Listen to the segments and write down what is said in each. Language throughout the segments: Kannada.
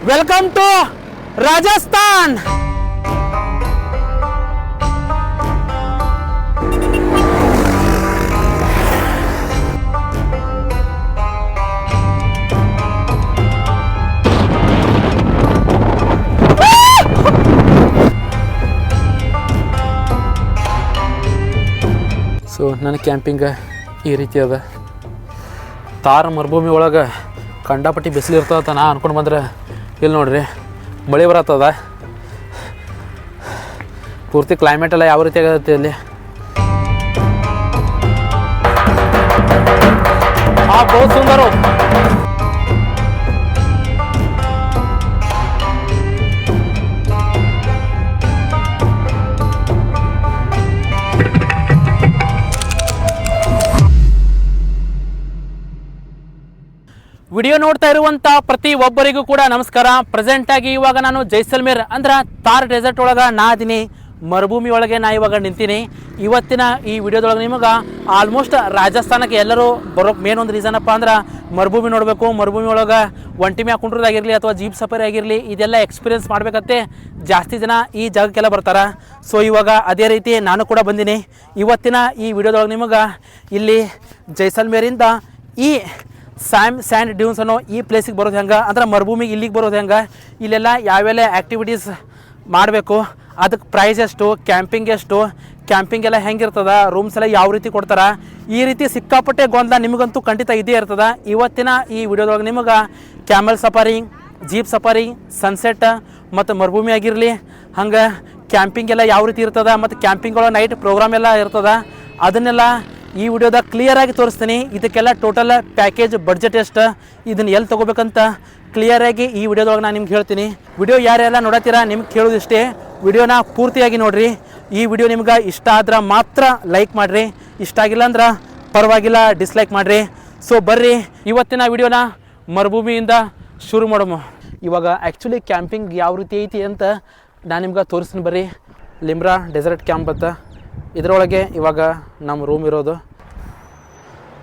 Welcome to Rajasthan. ಸೊ ನನ್ನ ಕ್ಯಾಂಪಿಂಗ್ ಈ ರೀತಿ ಅದ. ತಾರ ಮರುಭೂಮಿ ಒಳಗೆ ಕಂಡಾಪಟ್ಟಿ ಬಿಸಿಲು ಇರ್ತದ ನಾ ಅನ್ಕೊಂಡು ಬಂದ್ರೆ ಇಲ್ಲಿ ನೋಡ್ರಿ ಮಳೆ ಬರತ್ತದ. ಪೂರ್ತಿ ಕ್ಲೈಮೇಟ್ ಎಲ್ಲ ಯಾವ ರೀತಿ ಆಗತ್ತೆ ಅಲ್ಲಿ. ಬಹುತ್ ಸುಂದರ. ವಿಡಿಯೋ ನೋಡ್ತಾ ಇರುವಂಥ ಪ್ರತಿ ಒಬ್ಬರಿಗೂ ಕೂಡ ನಮಸ್ಕಾರ. ಪ್ರೆಸೆಂಟ್ ಆಗಿ ಇವಾಗ ನಾನು ಜೈಸಲ್ಮೇರ್ ಅಂದ್ರೆ ತಾರ್ ಡೆಸರ್ಟ್ ಒಳಗೆ ನಾ ಅದೀನಿ, ಮರುಭೂಮಿ ಒಳಗೆ ನಾ ಇವಾಗ ನಿಂತೀನಿ. ಇವತ್ತಿನ ಈ ವಿಡಿಯೋದೊಳಗೆ ನಿಮಗೆ ಆಲ್ಮೋಸ್ಟ್ ರಾಜಸ್ಥಾನಕ್ಕೆ ಎಲ್ಲರೂ ಬರೋಕ್ಕೆ ಮೇನ್ ಒಂದು ರೀಸನ್ ಅಪ್ಪ ಅಂದ್ರೆ ಮರುಭೂಮಿ ನೋಡಬೇಕು. ಮರುಭೂಮಿ ಒಳಗೆ ಒಂಟಿ ಮ್ಯಾಗ ಕುಂಡ್ರದಾಗಿರಲಿ ಅಥವಾ ಜೀಪ್ ಸಫಾರಿ ಆಗಿರಲಿ, ಇದೆಲ್ಲ ಎಕ್ಸ್ಪೀರಿಯನ್ಸ್ ಮಾಡಬೇಕಂತೆ ಜಾಸ್ತಿ ಜನ ಈ ಜಾಗಕ್ಕೆಲ್ಲ ಬರ್ತಾರೆ. ಸೊ ಇವಾಗ ಅದೇ ರೀತಿ ನಾನು ಕೂಡ ಬಂದೀನಿ. ಇವತ್ತಿನ ಈ ವಿಡಿಯೋದೊಳಗೆ ನಿಮಗೆ ಇಲ್ಲಿ ಜೈಸಲ್ಮೇರಿಂದ ಈ ಸ್ಯಾಂಡ್ ಡ್ಯೂನ್ಸ್ ಅನ್ನೋ ಈ ಪ್ಲೇಸಿಗೆ ಬರೋದು ಹೆಂಗೆ ಅಂದ್ರೆ ಮರುಭೂಮಿಗೆ ಇಲ್ಲಿಗೆ ಬರೋದು ಹೆಂಗೆ, ಇಲ್ಲೆಲ್ಲ ಯಾವೆಲ್ಲ ಆ್ಯಕ್ಟಿವಿಟೀಸ್ ಮಾಡಬೇಕು, ಅದಕ್ಕೆ ಪ್ರೈಸ್ ಎಷ್ಟು, ಕ್ಯಾಂಪಿಂಗ್ ಎಷ್ಟು, ಕ್ಯಾಂಪಿಂಗ್ ಎಲ್ಲ ಹೆಂಗಿರ್ತದೆ, ರೂಮ್ಸ್ ಎಲ್ಲ ಯಾವ ರೀತಿ ಕೊಡ್ತಾರೆ, ಈ ರೀತಿ ಸಿಕ್ಕಾಪಟ್ಟೆ ಗೊಂದಲ ನಿಮಗಂತೂ ಖಂಡಿತ ಇದೇ ಇರ್ತದೆ. ಇವತ್ತಿನ ಈ ವಿಡಿಯೋದೊಳಗೆ ನಿಮಗೆ camel safari, jeep safari, sunset ಮತ್ತು ಮರುಭೂಮಿ ಆಗಿರಲಿ, ಹಂಗೆ ಕ್ಯಾಂಪಿಂಗ್ ಎಲ್ಲ ಯಾವ ರೀತಿ ಇರ್ತದೆ ಮತ್ತು ಕ್ಯಾಂಪಿಂಗ್ ಒಳಗೆ ನೈಟ್ ಪ್ರೋಗ್ರಾಮ್ ಎಲ್ಲ ಇರ್ತದೆ, ಅದನ್ನೆಲ್ಲ ಈ ವಿಡಿಯೋದಾಗ ಕ್ಲಿಯರಾಗಿ ತೋರಿಸ್ತೀನಿ. ಇದಕ್ಕೆಲ್ಲ ಟೋಟಲ್ ಪ್ಯಾಕೇಜ್ ಬಡ್ಜೆಟ್ ಎಷ್ಟು, ಇದನ್ನು ಎಲ್ಲಿ ತೊಗೋಬೇಕಂತ ಕ್ಲಿಯರಾಗಿ ಈ ವಿಡಿಯೋದೊಳಗೆ ನಾನು ನಿಮ್ಗೆ ಹೇಳ್ತೀನಿ. ವಿಡಿಯೋ ಯಾರೆಲ್ಲ ನೋಡತ್ತೀರಾ ನಿಮ್ಗೆ ಕೇಳೋದಿಷ್ಟೇ, ವಿಡಿಯೋನ ಪೂರ್ತಿಯಾಗಿ ನೋಡಿರಿ. ಈ ವಿಡಿಯೋ ನಿಮ್ಗೆ ಇಷ್ಟ ಆದ್ರೆ ಮಾತ್ರ ಲೈಕ್ ಮಾಡಿರಿ, ಇಷ್ಟ ಆಗಿಲ್ಲ ಅಂದ್ರೆ ಪರವಾಗಿಲ್ಲ ಡಿಸ್ಲೈಕ್ ಮಾಡಿರಿ. ಸೊ ಬರ್ರಿ ಇವತ್ತಿನ ವಿಡಿಯೋನ ಮರುಭೂಮಿಯಿಂದ ಶುರು ಮಾಡೋಣ. ಇವಾಗ ಆ್ಯಕ್ಚುಲಿ ಕ್ಯಾಂಪಿಂಗ್ ಯಾವ ರೀತಿ ಐತಿ ಅಂತ ನಾನು ನಿಮ್ಗೆ ತೋರಿಸ್ತೀನಿ ಬರ್ರಿ. ಲಿಮ್ರಾ ಡೆಸರ್ಟ್ ಕ್ಯಾಂಪ್ ಅಂತ ಇದರೊಳಗೆ ಇವಾಗ ನಮ್ಮ ರೂಮ್ ಇರೋದು.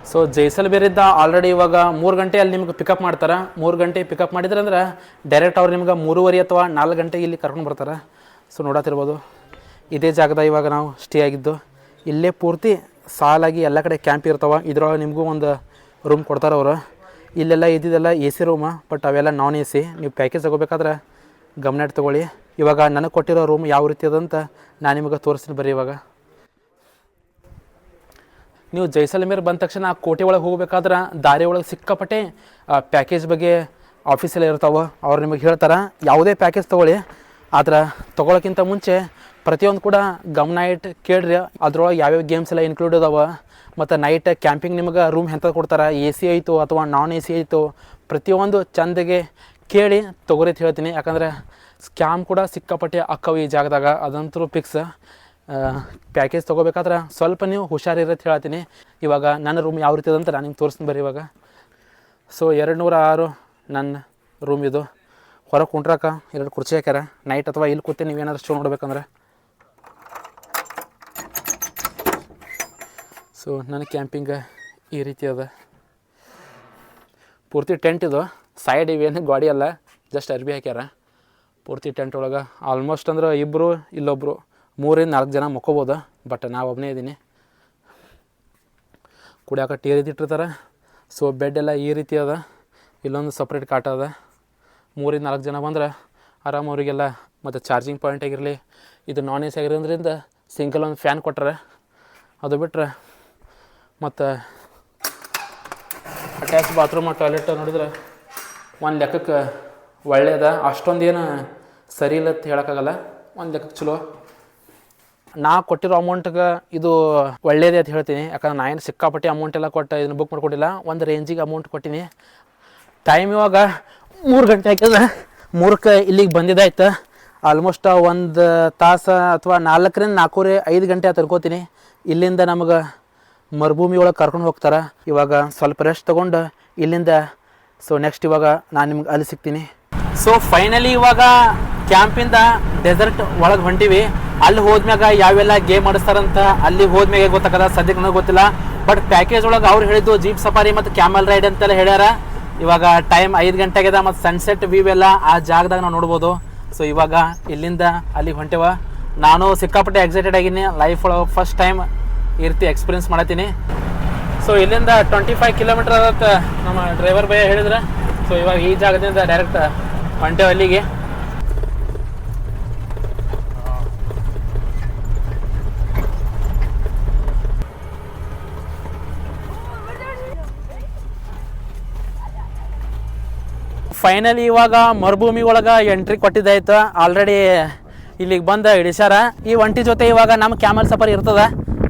ಸೊ ಜೈಸಲ್ಮೇರಿಂದ ಆಲ್ರೆಡಿ ಇವಾಗ 3 ಗಂಟೆ ಅಲ್ಲಿ ನಿಮ್ಗೆ ಪಿಕಪ್ ಮಾಡ್ತಾರೆ. 3 ಗಂಟೆ ಪಿಕಪ್ ಮಾಡಿದ್ರೆ ಅಂದ್ರೆ ಡೈರೆಕ್ಟ್ ಅವ್ರು ನಿಮ್ಗೆ 3:30 ಅಥವಾ 4 ಗಂಟೆಗೆ ಇಲ್ಲಿ ಕರ್ಕೊಂಡು ಬರ್ತಾರೆ. ಸೊ ನೋಡತ್ತಿರ್ಬೋದು ಇದೇ ಜಾಗದ ಇವಾಗ ನಾವು ಸ್ಟೇ ಆಗಿದ್ದು. ಇಲ್ಲೇ ಪೂರ್ತಿ ಸಾಲಾಗಿ ಎಲ್ಲ ಕಡೆ ಕ್ಯಾಂಪ್ ಇರ್ತಾವೆ. ಇದರೊಳಗೆ ನಿಮಗೂ ಒಂದು ರೂಮ್ ಕೊಡ್ತಾರೆ ಅವರು. ಇಲ್ಲೆಲ್ಲ ಇದ್ದಿದ್ದೆಲ್ಲ AC ರೂಮ, ಬಟ್ ಅವೆಲ್ಲ ನಾನ್ AC. ನೀವು ಪ್ಯಾಕೇಜ್ ತಗೋಬೇಕಾದ್ರೆ ಗಮನ ಇಟ್ಟು ತೊಗೊಳ್ಳಿ. ಇವಾಗ ನನಗೆ ಕೊಟ್ಟಿರೋ ರೂಮ್ ಯಾವ ರೀತಿ ಅದಂತ ನಾನು ನಿಮಗೆ ತೋರಿಸ್ತೀನಿ ಬರ್ರಿ. ಇವಾಗ ನೀವು ಜೈಸಲ್ಮೇರ್ ಬಂದ ತಕ್ಷಣ ಕೋಟೆ ಒಳಗೆ ಹೋಗ್ಬೇಕಾದ್ರೆ ದಾರಿ ಒಳಗೆ ಸಿಕ್ಕಾಪಟ್ಟೆ ಪ್ಯಾಕೇಜ್ ಬಗ್ಗೆ ಆಫೀಸೆಲ್ಲ ಇರ್ತಾವೆ. ಅವ್ರು ನಿಮಗೆ ಹೇಳ್ತಾರೆ ಯಾವುದೇ ಪ್ಯಾಕೇಜ್ ತೊಗೊಳ್ಳಿ, ಆದ್ರೆ ತೊಗೊಳಕ್ಕಿಂತ ಮುಂಚೆ ಪ್ರತಿಯೊಂದು ಕೂಡ ಗಮನ ಇಟ್ಟು ಕೇಳ್ರಿ. ಅದ್ರೊಳಗೆ ಯಾವ್ಯಾವ ಗೇಮ್ಸ್ ಎಲ್ಲ ಇನ್ಕ್ಲೂಡ್ ಅದಾವೆ ಮತ್ತು ನೈಟ್ ಕ್ಯಾಂಪಿಂಗ್ ನಿಮಗೆ ರೂಮ್ ಎಂಥದ್ದು ಕೊಡ್ತಾರೆ, AC ಆಯಿತು ಅಥವಾ ನಾನ್ AC ಆಯಿತು, ಪ್ರತಿಯೊಂದು ಚಂದಗೆ ಕೇಳಿ ತೊಗೊರಿ ಅಂತ ಹೇಳ್ತೀನಿ. ಯಾಕಂದರೆ ಸ್ಕ್ಯಾಮ್ ಕೂಡ ಸಿಕ್ಕಾಪಟ್ಟೆ ಅಕ್ಕವು ಈ ಜಾಗದಾಗ, ಅದಂತೂ ಫಿಕ್ಸ್. ಪ್ಯಾಕೇಜ್ ತೊಗೋಬೇಕಾದ್ರೆ ಸ್ವಲ್ಪ ನೀವು ಹುಷಾರಿರತ್ತೆ ಹೇಳ್ತೀನಿ. ಇವಾಗ ನನ್ನ ರೂಮ್ ಯಾವ ರೀತಿ ಅದಂತ ನಾನು ನಿಮ್ಗೆ ತೋರಿಸ್ತೀನಿ ಬರ್ರಿ. ಇವಾಗ ಸೊ 206 ನನ್ನ ರೂಮ್ ಇದು. ಹೊರಗೆ ಕುಂಟ್ರಾಕ 2 ಕುರ್ಚಿ ಹಾಕ್ಯಾರ. ನೈಟ್ ಅಥವಾ ಇಲ್ಲಿ ಕೂತಿ ನೀವೇನಾದ್ರು ಶೋ ನೋಡ್ಬೇಕಂದ್ರೆ. ಸೊ ನನ್ನ ಕ್ಯಾಂಪಿಂಗ್ ಈ ರೀತಿ ಅದ. ಪೂರ್ತಿ ಟೆಂಟ್ ಇದು. ಸೈಡ್ ಇವೇನು ಗಾಡಿ ಅಲ್ಲ, ಜಸ್ಟ್ ಅರ್ಬಿ ಹಾಕ್ಯಾರ. ಪೂರ್ತಿ ಟೆಂಟ್ ಒಳಗೆ ಆಲ್ಮೋಸ್ಟ್ ಅಂದ್ರೆ ಇಬ್ಬರು ಇಲ್ಲೊಬ್ಬರು 3-4 ಜನ ಮಕ್ಕೋಬೋದು. ಬಟ್ ನಾವು ಒಬ್ಬನೇ ಇದ್ದೀನಿ. ಕುಡಿಯೋಕೆ ಟೀ ರೀತಿ ಇಟ್ಟಿರ್ತಾರೆ. ಸೊ ಬೆಡ್ ಎಲ್ಲ ಈ ರೀತಿ ಅದ. ಇಲ್ಲೊಂದು ಸಪ್ರೇಟ್ ಕಾಟ ಅದ. 3-4 ಜನ ಬಂದ್ರೆ ಆರಾಮ್ ಅವರಿಗೆಲ್ಲ. ಮತ್ತು ಚಾರ್ಜಿಂಗ್ ಪಾಯಿಂಟ್ ಆಗಿರಲಿ, ಇದು ನಾನ್ AC ಆಗಿರೋದ್ರಿಂದ ಸಿಂಗಲ್ ಒಂದು ಫ್ಯಾನ್ ಕೊಟ್ಟಾರೆ. ಅದು ಬಿಟ್ಟರೆ ಮತ್ತು ಅಟ್ಯಾಚ್ ಬಾತ್ರೂಮ್ ಮತ್ತು ಟಾಯ್ಲೆಟ್ ನೋಡಿದ್ರೆ ಒಂದು ಲೆಕ್ಕಕ್ಕೆ ಒಳ್ಳೆಯದ. ಅಷ್ಟೊಂದು ಏನು ಸರಿ ಇಲ್ಲ ಅಂತ ಹೇಳೋಕ್ಕಾಗಲ್ಲ, ಒಂದು ಲೆಕ್ಕಕ್ಕೆ ಚಲೋ. ನಾ ಕೊಟ್ಟಿರೋ ಅಮೌಂಟ್ಗೆ ಇದು ಒಳ್ಳೇದೇ ಅಂತ ಹೇಳ್ತೀನಿ. ಯಾಕಂದ್ರೆ ನಾ ಏನು ಸಿಕ್ಕಾಪಟ್ಟಿ ಅಮೌಂಟ್ ಎಲ್ಲ ಕೊಟ್ಟು ಇದನ್ನು ಬುಕ್ ಮಾಡ್ಕೊಟ್ಟಿಲ್ಲ, ಒಂದು ರೇಂಜಿಗೆ ಅಮೌಂಟ್ ಕೊಟ್ಟಿನಿ. ಟೈಮ್ ಇವಾಗ 3 ಗಂಟೆ ಹಾಕಿದ್ರೆ 3ಕ್ಕೆ ಇಲ್ಲಿಗೆ ಬಂದಿದ್ದಾಯ್ತು. ಆಲ್ಮೋಸ್ಟ್ 1 ತಾಸು ಅಥವಾ 4ರಿಂದ 4:45 ಗಂಟೆ ಅಂತ ಅನ್ಕೋತೀನಿ. ಇಲ್ಲಿಂದ ನಮಗೆ ಮರುಭೂಮಿ ಒಳಗೆ ಕರ್ಕೊಂಡು ಹೋಗ್ತಾರೆ. ಇವಾಗ ಸ್ವಲ್ಪ ರೆಸ್ಟ್ ತೊಗೊಂಡು ಇಲ್ಲಿಂದ ಸೊ ನೆಕ್ಸ್ಟ್ ಇವಾಗ ನಾನು ನಿಮ್ಗೆ ಅಲ್ಲಿ ಸಿಗ್ತೀನಿ. ಸೊ ಫೈನಲಿ ಇವಾಗ ಕ್ಯಾಂಪಿಂದ ಡೆಸರ್ಟ್ ಒಳಗೆ ಹೊಂಟಿವಿ. ಅಲ್ಲಿ ಹೋದ್ಮ್ಯಾಗ ಯಾವೆಲ್ಲ ಗೇಮ್ ಆಡಿಸ್ತಾರಂತ ಅಲ್ಲಿ ಹೋದ್ಮ್ಯಾಗ ಗೊತ್ತಾಗದ. ಸದ್ಯಕ್ಕೆ ನನಗೆ ಗೊತ್ತಿಲ್ಲ. ಬಟ್ ಪ್ಯಾಕೇಜ್ ಒಳಗೆ ಅವ್ರು ಹೇಳಿದ್ದು ಜೀಪ್ ಸಫಾರಿ ಮತ್ತು ಕ್ಯಾಮಲ್ ರೈಡ್ ಅಂತೆಲ್ಲ ಹೇಳ್ಯಾರ. ಇವಾಗ ಟೈಮ್ 5 ಗಂಟೆಗಿದೆ ಮತ್ತು ಸನ್ಸೆಟ್ ವ್ಯೂ ಎಲ್ಲ ಆ ಜಾಗದಾಗ ನಾವು ನೋಡ್ಬೋದು. ಸೊ ಇವಾಗ ಇಲ್ಲಿಂದ ಅಲ್ಲಿಗೆ ಹೊಂಟೇವ. ನಾನು ಸಿಕ್ಕಾಪಟ್ಟೆ ಎಕ್ಸೈಟೆಡ್ ಆಗಿನಿ. ಲೈಫ್ ಒಳಗೆ ಫಸ್ಟ್ ಟೈಮ್ ಈ ರೀತಿ ಎಕ್ಸ್ಪೀರಿಯನ್ಸ್ ಮಾಡತ್ತೀನಿ. ಸೊ ಇಲ್ಲಿಂದ 25 ಕಿಲೋಮೀಟರ್ ಆಗತ್ತೆ ನಮ್ಮ ಡ್ರೈವರ್ ಭಯ ಹೇಳಿದ್ರೆ. ಸೊ ಇವಾಗ ಈ ಜಾಗದಿಂದ ಡೈರೆಕ್ಟ್ ಹೊಂಟೇವ ಅಲ್ಲಿಗೆ. ಫೈನಲಿ ಇವಾಗ ಮರುಭೂಮಿ ಒಳಗೆ ಎಂಟ್ರಿ ಕೊಟ್ಟಿದ್ದಾಯ್ತು. ಆಲ್ರೆಡಿ ಇಲ್ಲಿಗೆ ಬಂದು ಇಳಿಸ್ಯಾರ. ಈ ಒಂಟಿ ಜೊತೆ ಇವಾಗ ನಮ್ಮ ಕ್ಯಾಮಲ್ ಸಫರ್ ಇರ್ತದ.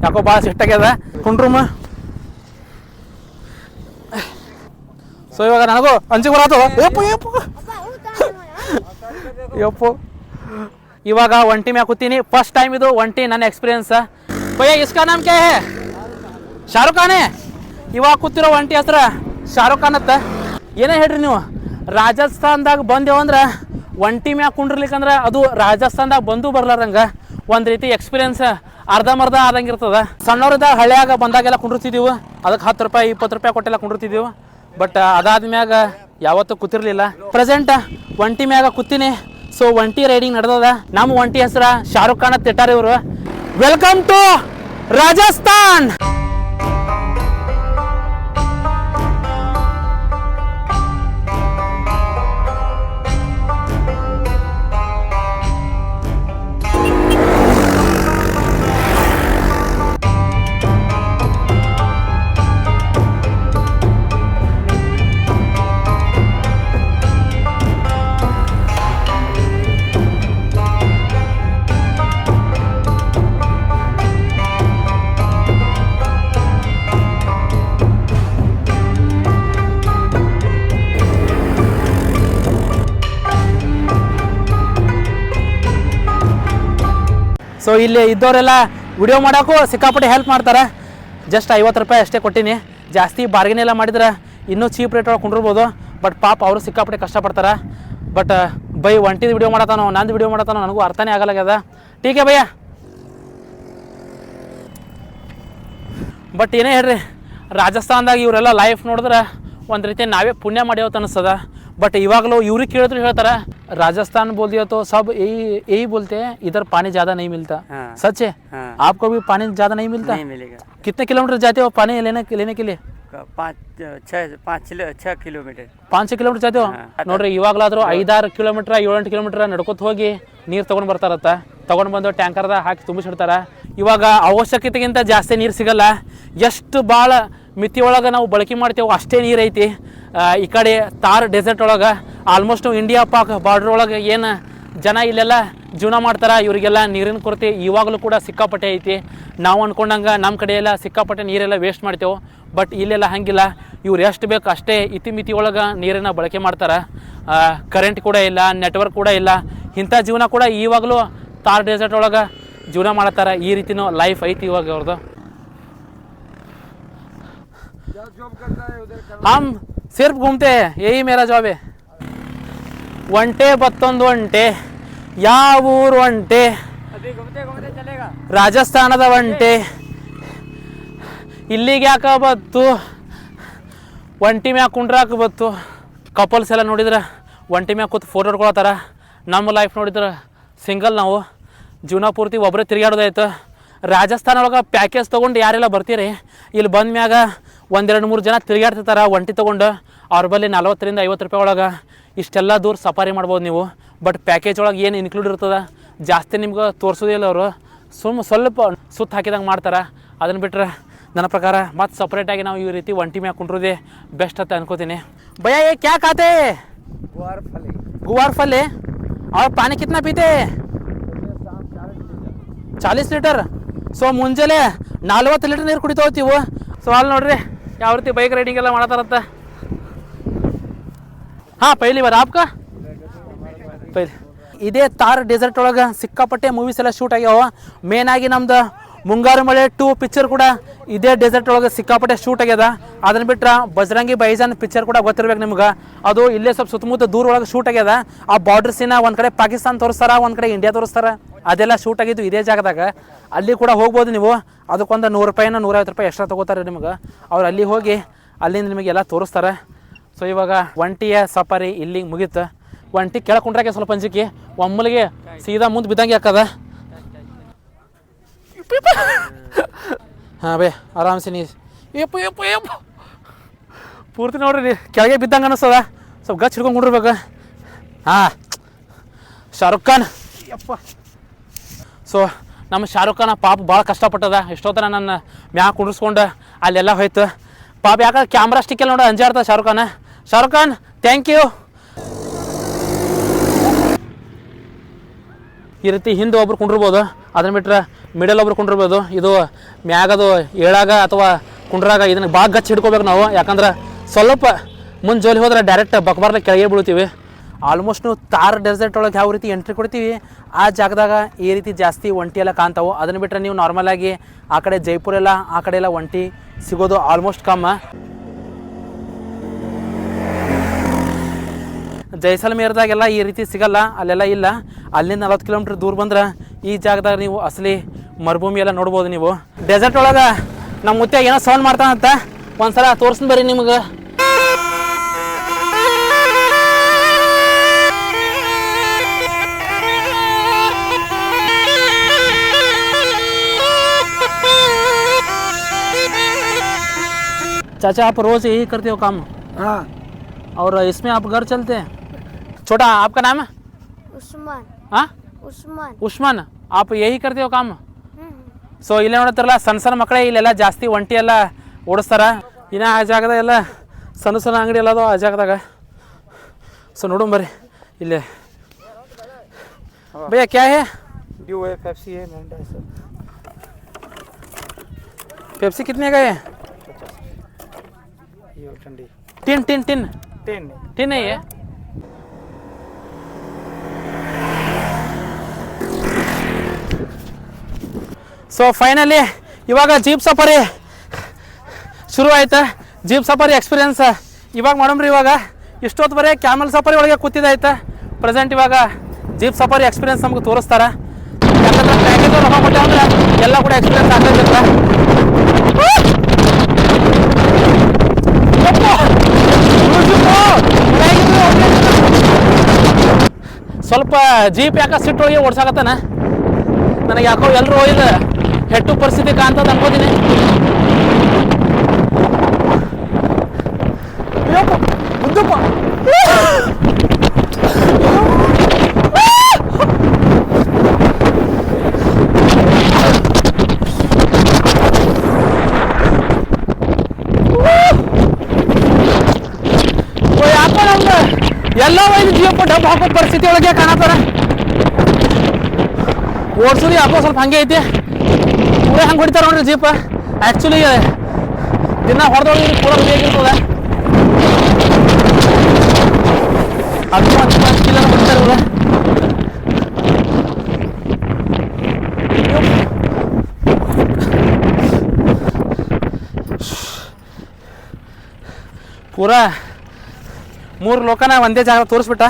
ಯಾಕೋ ಭಾಳ ಸಿಟ್ಟಾಗ್ಯದ ಕುಂಡ್ರೂಮ. ಸೊ ಇವಾಗ ನನಗೂ ಅಂಜಿಗೆ ಬರತ್ತು. ಯಪ್ಪು ಇವಾಗ ಒಂಟಿ ಮ್ಯಾಗ ಕೂತೀನಿ. ಫಸ್ಟ್ ಟೈಮ್ ಇದು ಒಂಟಿ ನನ್ನ ಎಕ್ಸ್ಪೀರಿಯನ್ಸ್. ಭಯ್ಯ ಇಸ್ಕಾ ನಾಮ್ ಕ್ಯಾ ಹೈ? ಶಾರುಖ್ ಖಾನೆ. ಇವಾಗ ಕೂತಿರೋ ಒಂಟಿ ಹೆಸ್ರ ಶಾರುಖ್ ಖಾನ್ ಅಂತ. ಏನೇ ಹೇಳ್ರಿ ನೀವು, ರಾಜಸ್ಥಾನದಾಗ ಬಂದೇವಂದ್ರೆ ಒಂಟಿ ಮ್ಯಾಗ ಕುಂಡ್ರಲಿಕ್ಕಂದ್ರೆ ಅದು ರಾಜಸ್ಥಾನದಾಗ ಬಂದು ಬರ್ಲಾರಂಗೆ ಒಂದು ರೀತಿ ಎಕ್ಸ್ಪೀರಿಯನ್ಸ್ ಅರ್ಧಂಬರ್ಧ ಆದಂಗೆ ಇರ್ತದ. ಸಣ್ಣವ್ರದಾಗ ಹಳ್ಳಿಯಾಗ ಬಂದಾಗೆಲ್ಲ ಕುಂಡಿರ್ತಿದ್ದೀವಿ. ಅದಕ್ಕೆ 10 ರೂಪಾಯಿ 20 ರೂಪಾಯಿ ಕೊಟ್ಟೆಲ್ಲ ಕುಂಡಿರ್ತಿದ್ದೀವಿ. ಬಟ್ ಅದಾದ್ಮ್ಯಾಗ ಯಾವತ್ತೂ ಕೂತಿರ್ಲಿಲ್ಲ. ಪ್ರೆಸೆಂಟ್ ಒಂಟಿ ಮ್ಯಾಗ ಕೂತೀನಿ. ಸೊ ಒಂಟಿ ರೈಡಿಂಗ್ ನಡೆದದ. ನಮ್ಮ ಒಂಟಿ ಹೆಸರ ಶಾರುಖ್ ಖಾನ್ ಅಂತ ಇಟ್ಟಾರ ಇವರು. Welcome to Rajasthan. ಸೊ ಇಲ್ಲಿ ಇದ್ದವರೆಲ್ಲ ವಿಡಿಯೋ ಮಾಡೋಕ್ಕೂ ಸಿಕ್ಕಾಪಟ್ಟೆ ಹೆಲ್ಪ್ ಮಾಡ್ತಾರೆ. ಜಸ್ಟ್ 50 ರೂಪಾಯಿ ಅಷ್ಟೇ ಕೊಟ್ಟಿನಿ. ಜಾಸ್ತಿ ಬಾರ್ಗೇನ್ ಎಲ್ಲ ಮಾಡಿದ್ರೆ ಇನ್ನೂ ಚೀಪ್ ರೇಟ್ ಒಳಗೆ ಕುಂಡಿರ್ಬೋದು. ಬಟ್ ಪಾಪ ಅವರು ಸಿಕ್ಕಾಪಟ್ಟೆ ಕಷ್ಟಪಡ್ತಾರೆ. ಬಟ್ ಬೈ ಒಂಟಿದ ವಿಡಿಯೋ ಮಾಡತ್ತಾನೋ ನಂದು ವಿಡಿಯೋ ಮಾಡತ್ತಾನೋ ನನಗೂ ಅರ್ಥನೇ ಆಗಲಾಗ್ಯದ. ಟೀಕೆ ಭಯ್ಯ. ಬಟ್ ಏನೇ ಹೇಳ್ರಿ, ರಾಜಸ್ಥಾನದಾಗ ಇವರೆಲ್ಲ ಲೈಫ್ ನೋಡಿದ್ರೆ ಒಂದು ರೀತಿ ನಾವೇ ಪುಣ್ಯ ಮಾಡ್ಯವತ್ತು ಅನಿಸ್ತದ. ಬಟ್ ಇವಾಗಲೂ ಇವ್ರಿಗೆ ಕೇಳಿದ್ರು ಹೇಳ್ತಾರೆ राजस्थान बोल दिया तो सब यही बोलते हैं इधर पानी ज्यादा नहीं मिलता. सच है? आपको भी पानी ज्यादा नहीं मिलता? नहीं मिलेगा. कितने किलोमीटर जाते हो पानी लेने के लिए? 5-6 ಕಿಲೋಮೀಟರ್. 5-6 ಕಿಲೋಮೀಟರ್ ಜಾತೇವ ನೋಡ್ರಿ. ಇವಾಗಲಾದ್ರೂ 5-6 ಕಿಲೋಮೀಟರ್ 7-8 ಕಿಲೋಮೀಟರ್ ನಡ್ಕೊತ ಹೋಗಿ ನೀರು ತೊಗೊಂಡು ಬರ್ತಾರತ್ತ. ತೊಗೊಂಡು ಬಂದು ಟ್ಯಾಂಕರ್ದಾಗ ಹಾಕಿ ತುಂಬಿಸಿಡ್ತಾರೆ. ಇವಾಗ ಅವಶ್ಯಕತೆಗಿಂತ ಜಾಸ್ತಿ ನೀರು ಸಿಗಲ್ಲ. ಎಷ್ಟು ಭಾಳ ಮಿತಿ ಒಳಗೆ ನಾವು ಬಳಕೆ ಮಾಡ್ತೇವೆ ಅಷ್ಟೇ ನೀರು ಐತಿ. ಈ ಕಡೆ ತಾರ್ ಡೆಸರ್ಟ್ ಒಳಗೆ ಆಲ್ಮೋಸ್ಟ್ ಇಂಡಿಯಾ ಪಾಕ್ ಬಾರ್ಡ್ರ್ ಒಳಗೆ ಏನು ಜನ ಇಲ್ಲೆಲ್ಲ ಜೀವನ ಮಾಡ್ತಾರೆ. ಇವರಿಗೆಲ್ಲ ನೀರಿನ ಕೊರತೆ ಇವಾಗಲೂ ಕೂಡ ಸಿಕ್ಕಾಪಟ್ಟೆ ಐತಿ. ನಾವು ಅಂದ್ಕೊಂಡಂಗೆ ನಮ್ಮ ಕಡೆ ಎಲ್ಲ ಸಿಕ್ಕಾಪಟ್ಟೆ ನೀರೆಲ್ಲ ವೇಸ್ಟ್ ಮಾಡ್ತೇವೆ. ಬಟ್ ಇಲ್ಲೆಲ್ಲ ಹಂಗಿಲ್ಲ. ಇವ್ರು ಎಷ್ಟು ಬೇಕು ಅಷ್ಟೇ ಇತಿಮಿತಿ ಒಳಗೆ ನೀರನ್ನು ಬಳಕೆ ಮಾಡ್ತಾರೆ. ಕರೆಂಟ್ ಕೂಡ ಇಲ್ಲ, ನೆಟ್ವರ್ಕ್ ಕೂಡ ಇಲ್ಲ. ಇಂಥ ಜೀವನ ಕೂಡ ಇವಾಗಲೂ ತಾರ್ ಡೆಸರ್ಟ್ ಒಳಗೆ ಜೀವನ ಮಾಡ್ತಾರೆ. ಈ ರೀತಿನೂ ಲೈಫ್ ಐತಿ ಇವಾಗ ಅವ್ರದ್ದು. हम सिर्फ घूमते हैं, यही मेरा जॉब है. ಒಂಟೆ ಬತ್ತೊಂದು ಒಂಟೆ ಯಾವ ಊರು ಒಂಟೆ ರಾಜಸ್ಥಾನದ ಒಂಟೆ ಇಲ್ಲಿಗೆ ಯಾಕೆ ಬತ್ತು ಒಂಟಿ ಮ್ಯಾಗ ಕುಂಡ್ರಾಕ ಬತ್ತು. ಕಪಲ್ಸ್ ಎಲ್ಲ ನೋಡಿದ್ರೆ ಒಂಟಿ ಮ್ಯಾಗ ಕೂತು ಫೋಟೋ ಹೊಡ್ಕೊಳತ್ತಾರ. ನಮ್ಮ ಲೈಫ್ ನೋಡಿದ್ರೆ ಸಿಂಗಲ್ ನಾವು ಜೀವನ ಪೂರ್ತಿ ಒಬ್ಬರೇ ತಿರುಗಾಡೋದಾಯ್ತು. ರಾಜಸ್ಥಾನ ಒಳಗೆ ಪ್ಯಾಕೇಜ್ ತೊಗೊಂಡು ಯಾರೆಲ್ಲ ಬರ್ತೀರಿ ಇಲ್ಲಿ ಬಂದ ಮ್ಯಾಗ 1-2-3 ಜನ ತಿರುಗಾಡ್ತಿರ್ತಾರೆ ಒಂಟಿ ತೊಗೊಂಡು. ಅವ್ರ ಬಳಿ 40-50 ರೂಪಾಯಿ ಒಳಗೆ ಇಷ್ಟೆಲ್ಲ ದೂರ ಸಫಾರಿ ಮಾಡ್ಬೋದು ನೀವು. ಬಟ್ ಪ್ಯಾಕೇಜ್ ಒಳಗೆ ಏನು ಇನ್ಕ್ಲೂಡ್ ಇರ್ತದೆ ಜಾಸ್ತಿ ನಿಮ್ಗೆ ತೋರಿಸೋದಿಲ್ಲ. ಅವರು ಸ್ವಲ್ಪ ಸುತ್ತ ಹಾಕಿದಂಗೆ ಮಾಡ್ತಾರೆ. ಅದನ್ನು ಬಿಟ್ಟರೆ ನನ್ನ ಪ್ರಕಾರ ಮತ್ತು ಸಪ್ರೇಟಾಗಿ ನಾವು ಈ ರೀತಿ ಒಂಟಿ ಮ್ಯಾಗ ಕುಂಡ್ರೋದೇ ಬೆಸ್ಟ್ ಅಂತ ಅನ್ಕೋತೀನಿ. ಭಯ್ಯ ये क्या खाते हैं? गुआर फल है. और पानी कितना पीते हैं? 40 ಲೀಟರ್. ಸೊ ಮುಂಜಾನೆ 40 ಲೀಟರ್ ನೀರು ಕುಡಿತಾ ಹೋಗ್ತೀವಿ. ಸೊ ಅಲ್ಲಿ ನೋಡ್ರಿ ಯಾವ ರೀತಿ ಬೈಕ್ ರೈಡಿಂಗ್ ಎಲ್ಲ ಮಾಡ್ತಾರಂತ. ಹಾಂ ಪೈಲಿ ಬಾರ್ ಆಪ್ಕಾ ಪೈಲಿ. ಇದೇ ತಾರ್ ಡೆಸರ್ಟ್ ಒಳಗೆ ಸಿಕ್ಕಾಪಟ್ಟೆ ಮೂವೀಸ್ ಎಲ್ಲ ಶೂಟ್ ಆಗ್ಯಾವ. ಮೇನ್ ಆಗಿ ನಮ್ದು ಮುಂಗಾರು ಮಳೆ 2 ಪಿಕ್ಚರ್ ಕೂಡ ಇದೇ ಡೆಸರ್ಟ್ ಒಳಗೆ ಸಿಕ್ಕಾಪಟ್ಟೆ ಶೂಟ್ ಆಗ್ಯದ. ಅದನ್ನ ಬಿಟ್ರೆ ಬಜರಂಗಿ ಬೈಜಾನ್ ಪಿಕ್ಚರ್ ಕೂಡ ಗೊತ್ತಿರ್ಬೇಕು ನಿಮ್ಗೆ. ಅದು ಇಲ್ಲೇ ಸ್ವಲ್ಪ ಸುತ್ತಮುತ್ತ ದೂರ ಒಳಗೆ ಶೂಟ್ ಆಗ್ಯದ. ಆ ಬಾರ್ಡರ್ ಸೀನ ಒಂದು ಕಡೆ ಪಾಕಿಸ್ತಾನ ತೋರಿಸ್ತಾರ, ಒಂದು ಕಡೆ ಇಂಡಿಯಾ ತೋರಿಸ್ತಾರ. ಅದೆಲ್ಲ ಶೂಟ್ ಆಗಿದ್ದು ಇದೇ ಜಾಗದಾಗ. ಅಲ್ಲಿ ಕೂಡ ಹೋಗ್ಬೋದು ನೀವು. ಅದಕ್ಕೊಂದು 100 ರೂಪಾಯಿನ 150 ರೂಪಾಯಿ ಎಕ್ಸ್ಟ್ರಾ ತೊಗೋತಾರೆ ನಿಮ್ಗೆ. ಅವ್ರು ಅಲ್ಲಿ ಹೋಗಿ ಅಲ್ಲಿಂದ ನಿಮಗೆಲ್ಲ ತೋರಿಸ್ತಾರೆ. ಸೊ ಇವಾಗ ಒಂಟಿಯ ಸಫಾರಿ ಇಲ್ಲಿಗೆ ಮುಗೀತು. ಒಂಟಿ ಕೆಳಗೆ ಕುಂಡ್ರಾಕೆ ಸ್ವಲ್ಪ ಅಂಜಿಕೆ, ಒಮ್ಮಲಿಗೆ ಸೀದಾ ಮುಂದೆ ಬಿದ್ದಂಗೆ ಹಾಕದ. ಹಾಂ ಬೇ ಆರಾಮ್ಸೆ ನೀ ಯಪ್ಪ ಯಪ್ಪ ಯಪ್ಪ ಪೂರ್ತಿ ನೋಡ್ರಿ ನೀ ಕೆಳಗೆ ಬಿದ್ದಂಗೆ ಅನ್ನಿಸ್ತದ. ಸ್ವಲ್ಪ ಗಚ್ಚ ಹಿಡ್ಕೊಂಡು ಕುಂಡಿರ್ಬೇಕು. ಹಾಂ ಶಾರುಖ್ ಖಾನ್ ಯಪ್ಪ. ಸೊ ನಮ್ಮ ಶಾರುಖ್ ಖಾನ್ ಪಾಪ ಭಾಳ ಕಷ್ಟಪಟ್ಟದ. ಎಷ್ಟೊತ್ತನ ನನ್ನ ಮ್ಯಾಗ ಕುಂಡ್ರಿಸ್ಕೊಂಡು ಅಲ್ಲೆಲ್ಲ ಹೋಯ್ತು ಪಾಪ. ಯಾಕಂದ್ರೆ ಕ್ಯಾಮ್ರಾ ಸ್ಟಿಕ್ಕೆಲ್ಲ ನೋಡಿ ಅಂಜಾಡ್ತದೆ ಶಾರುಖ್ ಖಾನ್. Shahrukh Khan thank you. ಈ ರೀತಿ ಹಿಂದೆ ಒಬ್ರು ಕುಂಡಿರ್ಬೋದು, ಅದನ್ನ ಬಿಟ್ಟರೆ ಮಿಡಲ್ ಒಬ್ರು ಕುಂಡಿರ್ಬೋದು. ಇದು ಮ್ಯಾಗದು ಏಳಾಗ ಅಥವಾ ಕುಂಡ್ರಾಗ ಇದನ್ನು ಭಾಳ ಗಚ್ಚ ಹಿಡ್ಕೋಬೇಕು ನಾವು. ಯಾಕಂದ್ರೆ ಸ್ವಲ್ಪ ಮುಂದೆ ಜೋಲಿ ಹೋದ್ರೆ ಡೈರೆಕ್ಟ್ ಬಕ್ಬಾರ್ದ ಕೆಳಗೆ ಬೀಳ್ತೀವಿ. ಆಲ್ಮೋಸ್ಟ್ ನಾವು ತಾರ್ ಡೆಸರ್ಟ್ ಒಳಗೆ ಯಾವ ರೀತಿ ಎಂಟ್ರಿ ಕೊಡ್ತೀವಿ ಆ ಜಾಗದಾಗ ಈ ರೀತಿ ಜಾಸ್ತಿ ಒಂಟಿ ಎಲ್ಲ ಕಾಣ್ತಾವೆ. ಅದನ್ನು ಬಿಟ್ಟರೆ ನೀವು ನಾರ್ಮಲಾಗಿ ಆ ಕಡೆ ಜೈಪುರ ಎಲ್ಲ ಆ ಕಡೆ ಎಲ್ಲ ಒಂಟಿ ಸಿಗೋದು ಆಲ್ಮೋಸ್ಟ್ ಕಮ್ಮ. ಜೈಸಲ್ಮೇರ್ದಾಗೆಲ್ಲ ಈ ರೀತಿ ಸಿಗಲ್ಲ, ಅಲ್ಲೆಲ್ಲ ಇಲ್ಲ. ಅಲ್ಲಿಂದ 40 ಕಿಲೋಮೀಟ್ರ್ ದೂರ ಬಂದ್ರೆ ಈ ಜಾಗದಾಗ ನೀವು ಅಸಲಿ ಮರುಭೂಮಿ ಎಲ್ಲ ನೋಡ್ಬೋದು. ನೀವು ಡೆಸರ್ಟ್ ಒಳಗೆ ನಮ್ಮ ಮುತ್ತೆ ಏನೋ ಸೌಂಡ್ ಮಾಡ್ತಾನಂತ, ಒಂದ್ಸಲ ತೋರಿಸ್ತೀನಿ ಬರ್ರಿ ನಿಮ್ಗೆ. चाचा आप रोज यही करते हो काम? हाँ। और इसमें आप घर चलते हैं? छोटा आपका नाम है? उस्मान। हाँ उस्मान। ಉಸ್ಮಾನ್. आप यही करते हो काम? ಸೊ ಇಲ್ಲೇ ನೋಡತ್ತಿರಲ್ಲ ಸಣ್ಣ ಸಣ್ಣ ಮಕ್ಕಳೇ ಇಲ್ಲೆಲ್ಲ ಜಾಸ್ತಿ ಒಂಟಿ ಎಲ್ಲ ಓಡಿಸ್ತಾರ. ಇನ್ನು ಆ ಜಾಗದಾಗ ಎಲ್ಲ ಸಣ್ಣ ಸಣ್ಣ ಅಂಗಡಿ ಎಲ್ಲ ಅದಾವ ಆ ಜಾಗದಾಗ. ಸೊ ನೋಡೋಣ ಬರ್ರಿ ಇಲ್ಲೇ. ಭಯ್ಯ ಕ್ಯಾ ಹೇ? ड्यू है, पेप्सी है, मिरिंडा है सर। पेप्सी कितने का है? ये ठंडी टिन टिन टिन 10 टिन है ये. ಸೊ ಫೈನಲಿ ಇವಾಗ ಜೀಪ್ ಸಫಾರಿ ಶುರು ಆಯ್ತು. ಜೀಪ್ ಸಫಾರಿ ಎಕ್ಸ್ಪೀರಿಯನ್ಸ್ ಇವಾಗ ಮಾಡೋಮ್ರಿ. ಇವಾಗ ಇಷ್ಟೊತ್ತು ಬರೀ ಕ್ಯಾಮಲ್ ಸಫಾರಿ ಒಳಗೆ ಕೂತಿದ್ದಾಯ್ತು. ಪ್ರೆಸೆಂಟ್ ಇವಾಗ ಜೀಪ್ ಸಫಾರಿ ಎಕ್ಸ್ಪೀರಿಯನ್ಸ್ ನಮ್ಗೆ ತೋರಿಸ್ತಾರೆ. ಯಾಕಂದ್ರೆ ಪ್ಯಾಕೇಜ್ ರೊಕ್ಕ ಕೊಟ್ಟೆ ಅಂದ್ರೆ ಎಲ್ಲ ಕೂಡ ಎಕ್ಸ್ಪೀರಿಯನ್ಸ್ ಆಗ್ತೈತಿಲ್ಲ. ಸ್ವಲ್ಪ ಜೀಪ್ ಯಾಕೆ ಸಿಟ್ಟು ಹೋಗಿ ಓಡ್ಸಾಕತ್ತಾನ. ನನಗೆ ಯಾಕೋ ಎಲ್ಲರೂ ಹೋಗಿದ ಹೆಟ್ಟು ಪರಿಸ್ಥಿತಿ ಕಾಣ್ತದ ಅನ್ಕೋತೀನಿ. ಯಾಕೋ ನಮ್ಗೆ ಎಲ್ಲ ಒಯ್ದು ಜೀವಪ್ಪ ಡಬ್ಬ ಹಾಕೋ ಪರಿಸ್ಥಿತಿ ಒಳಗೆ ಕಾಣತ್ತಾರ. ಓಡಿಸೋದು ಯಾಕೋ ಸ್ವಲ್ಪ ಹಂಗೆ ಐತಿ. ಪೂರ ಹಂಗೆ ಹೊಡಿತಾರೆ ನೋಡ್ರಿ ಜೀಪ. ಆ್ಯಕ್ಚುಲಿ ದಿನ ಹೊಡೆದೊಳಗೆ ಪೂರ ಬೇಕಿರ್ತದೆ. ಅದು 10 ಕಿಲೋ ಹೊಡಿತಾರೆ ಇವ್ರು. ಪೂರ 3 ಲೋಕನ ಒಂದೇ ಜಾಗ ತೋರಿಸ್ಬಿಟ್ಟ.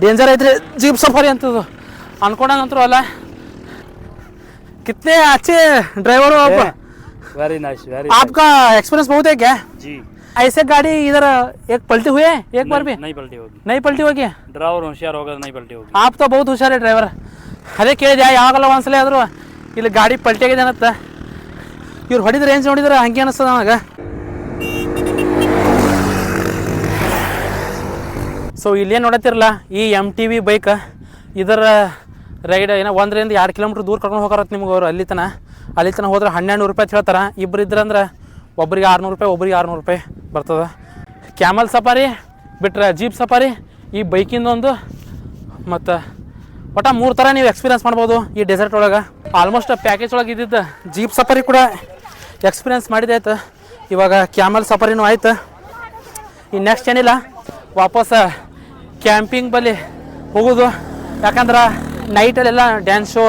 डेंजर है जीप सफारी ಅಂತದು ಅನ್ಕೊಂಡಂತರೂ ಅಲ್ಲ. कितने अच्छे ड्राइवर हो आप? वेरी नाइस, वेरी आपका एक्सपीरियंस बहुत है क्या? जी। ऐसे गाड़ी इधर एक पलटी हुई है एक बार भी? नहीं पलटी होगी। नहीं पलटी होगी? ड्राइवर होशियार होगा नहीं पलटी होगी। आप तो बहुत होशियार है ड्राइवर. ಅದೇ ಕೇಳಿದೆ ಯಾವಾಗಲ್ಲ ಒಂದ್ಸಲ ಆದರೂ ಇಲ್ಲಿ ಗಾಡಿ ಪಲ್ಟಿ ಆಗಿದೆ ಅನ್ನತ್ತ. ಇವ್ರು ಹೊಡಿದ್ರೆ ರೇಂಜ್ ನೋಡಿದ್ರೆ ಹಂಗೆ ಅನಿಸ್ತದ ನನಗೆ. ಸೊ ಇಲ್ಲೇನು ನೋಡತ್ತಿರಲ್ಲ ಈ MTV ಬೈಕ್, ಇದರ ರೈಡ್ ಏನೋ 1 ರಿಂದ 2 ಕಿಲೋಮೀಟ್ರ್ ದೂರ ಕರ್ಕೊಂಡು ಹೋಗಾರತ್ತೆ ನಿಮ್ಗೆ ಅವರು. ಅಲ್ಲಿ ತನಕ ಹೋದ್ರೆ 1200 ರೂಪಾಯಿ ಅಂತ ಹೇಳ್ತಾರೆ. ಇಬ್ಬರು ಇದ್ರಂದ್ರೆ ಒಬ್ರಿಗೆ 600 ರೂಪಾಯಿ ಒಬ್ರಿಗೆ 600 ರೂಪಾಯಿ ಬರ್ತದೆ. ಕ್ಯಾಮಲ್ ಸಫಾರಿ ಬಿಟ್ಟರೆ ಜೀಪ್ ಸಫಾರಿ ಈ ಬೈಕಿಂದೊಂದು ಮತ್ತು ಒಟ್ಟು 3 ಥರ ನೀವು ಎಕ್ಸ್ಪೀರಿಯನ್ಸ್ ಮಾಡ್ಬೋದು ಈ ಡೆಸರ್ಟ್ ಒಳಗೆ. ಆಲ್ಮೋಸ್ಟ್ ಪ್ಯಾಕೇಜ್ ಒಳಗೆ ಇದ್ದಿದ್ದು ಜೀಪ್ ಸಫಾರಿ ಕೂಡ ಎಕ್ಸ್ಪೀರಿಯನ್ಸ್ ಮಾಡಿದಾಯ್ತು. ಇವಾಗ ಕ್ಯಾಮಲ್ ಸಫಾರಿನೂ ಆಯ್ತು. ಈ ನೆಕ್ಸ್ಟ್ ಏನಿಲ್ಲ ವಾಪಸ್ ಕ್ಯಾಂಪಿಂಗ್ ಬಳಿ ಹೋಗೋದು. ಯಾಕಂದ್ರೆ ನೈಟಲ್ಲೆಲ್ಲ ಡ್ಯಾನ್ಸ್ ಶೋ